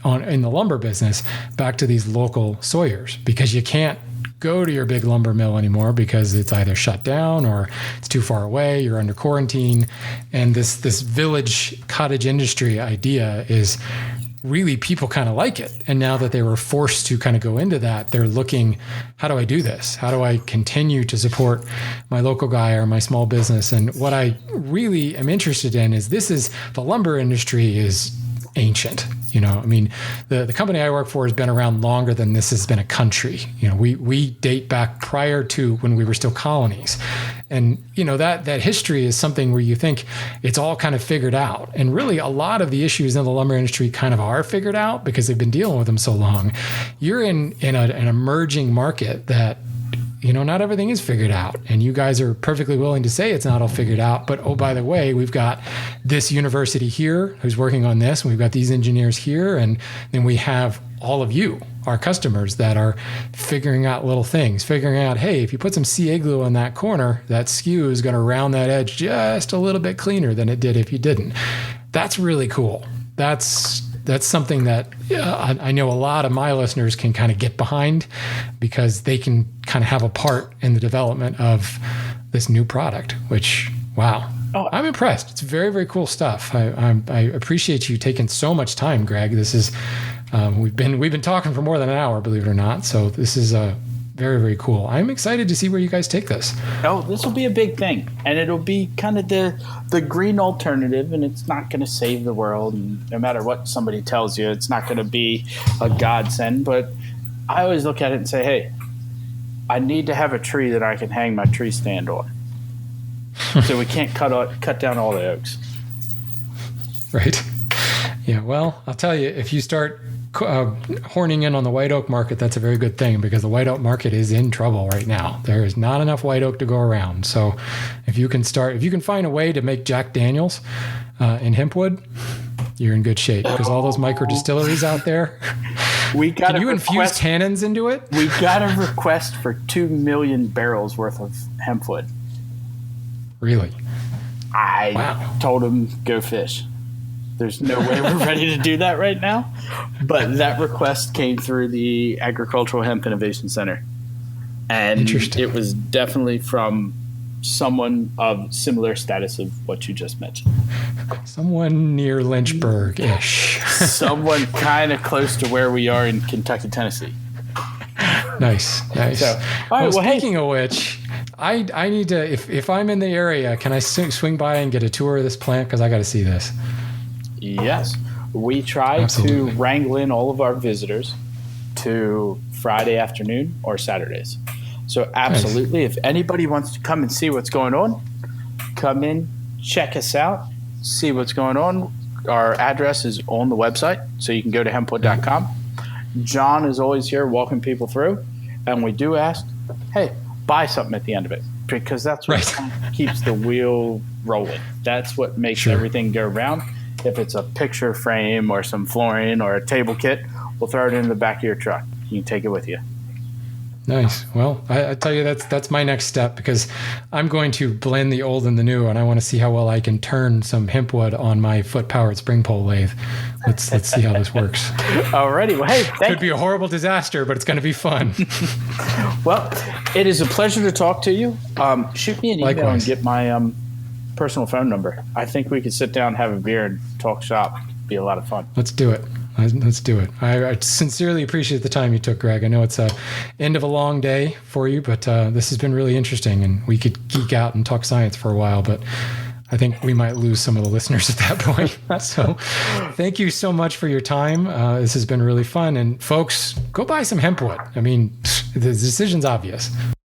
[SPEAKER 1] in the lumber business, back to these local sawyers, because you can't go to your big lumber mill anymore because it's either shut down or it's too far away, you're under quarantine. And this village cottage industry idea is really, people kind of like it. And now that they were forced to kind of go into that, they're looking, how do I do this? How do I continue to support my local guy or my small business? And what I really am interested in is the lumber industry is ancient. You know, I mean, the company I work for has been around longer than this has been a country. You know, we date back prior to when we were still colonies. And, you know, that history is something where you think it's all kind of figured out. And really, a lot of the issues in the lumber industry kind of are figured out because they've been dealing with them so long. You're in an emerging market that, you know, not everything is figured out, and you guys are perfectly willing to say it's not all figured out. But, oh, by the way, we've got this university here who's working on this, and we've got these engineers here, and then we have all of you, our customers, that are figuring out little things, figuring out, hey, if you put some CA glue on that corner, that skew is going to round that edge just a little bit cleaner than it did if you didn't. That's really cool. That's something that I know a lot of my listeners can kind of get behind, because they can kind of have a part in the development of this new product, which, wow. Oh, I'm impressed. It's very, very cool stuff. I appreciate you taking so much time, Greg. This is, we've been talking for more than an hour, believe it or not. So this is very, very cool. I'm excited to see where you guys take this.
[SPEAKER 2] Oh, this will be a big thing, and it'll be kind of the green alternative, and it's not going to save the world. And no matter what somebody tells you, it's not going to be a godsend. But I always look at it and say, hey, I need to have a tree that I can hang my tree stand on. So we can't cut down all the oaks.
[SPEAKER 1] Right. Yeah. Well, I'll tell you, if you start horning in on the white oak market, that's a very good thing, because the white oak market is in trouble right now. There is not enough white oak to go around. So if you can find a way to make Jack Daniels in Hempwood, you're in good shape, because all those micro distilleries out there, can you infuse tannins into it?
[SPEAKER 2] We got a request for 2 million barrels worth of hempwood.
[SPEAKER 1] Really?
[SPEAKER 2] I told him, go fish. There's no way we're ready to do that right now. But that request came through the Agricultural Hemp Innovation Center. And it was definitely from someone of similar status of what you just mentioned.
[SPEAKER 1] Someone near Lynchburg-ish.
[SPEAKER 2] Someone kind of close to where we are in Kentucky, Tennessee.
[SPEAKER 1] Nice.
[SPEAKER 2] So, all right,
[SPEAKER 1] speaking of which, I need to, if I'm in the area, can I swing by and get a tour of this plant? Because I got to see this.
[SPEAKER 2] Yes. We try to wrangle in all of our visitors to Friday afternoon or Saturdays. So absolutely, If anybody wants to come and see what's going on, come in, check us out, see what's going on. Our address is on the website, so you can go to hempwood.com. John is always here walking people through, and we do ask, hey, buy something at the end of it, because that's what keeps the wheel rolling. That's what makes everything go round. If it's a picture frame or some flooring or a table kit, we'll throw it in the back of your truck. You can take it with you.
[SPEAKER 1] Nice. Well, I tell you, that's my next step, because I'm going to blend the old and the new, and I want to see how well I can turn some hempwood on my foot-powered spring pole lathe. Let's see how this works.
[SPEAKER 2] Alrighty. Well, hey,
[SPEAKER 1] could be a horrible disaster, but it's going to be fun.
[SPEAKER 2] Well, it is a pleasure to talk to you. Shoot me an email
[SPEAKER 1] Likewise.
[SPEAKER 2] and get my personal phone number. I think we could sit down, have a beer, and talk shop. Be a lot of fun.
[SPEAKER 1] Let's do it. Let's do it. I sincerely appreciate the time you took, Greg. I know it's a end of a long day for you, but this has been really interesting, and we could geek out and talk science for a while, but I think we might lose some of the listeners at that point. So thank you so much for your time. This has been really fun. And folks, go buy some Hempwood. I mean, the decision's obvious.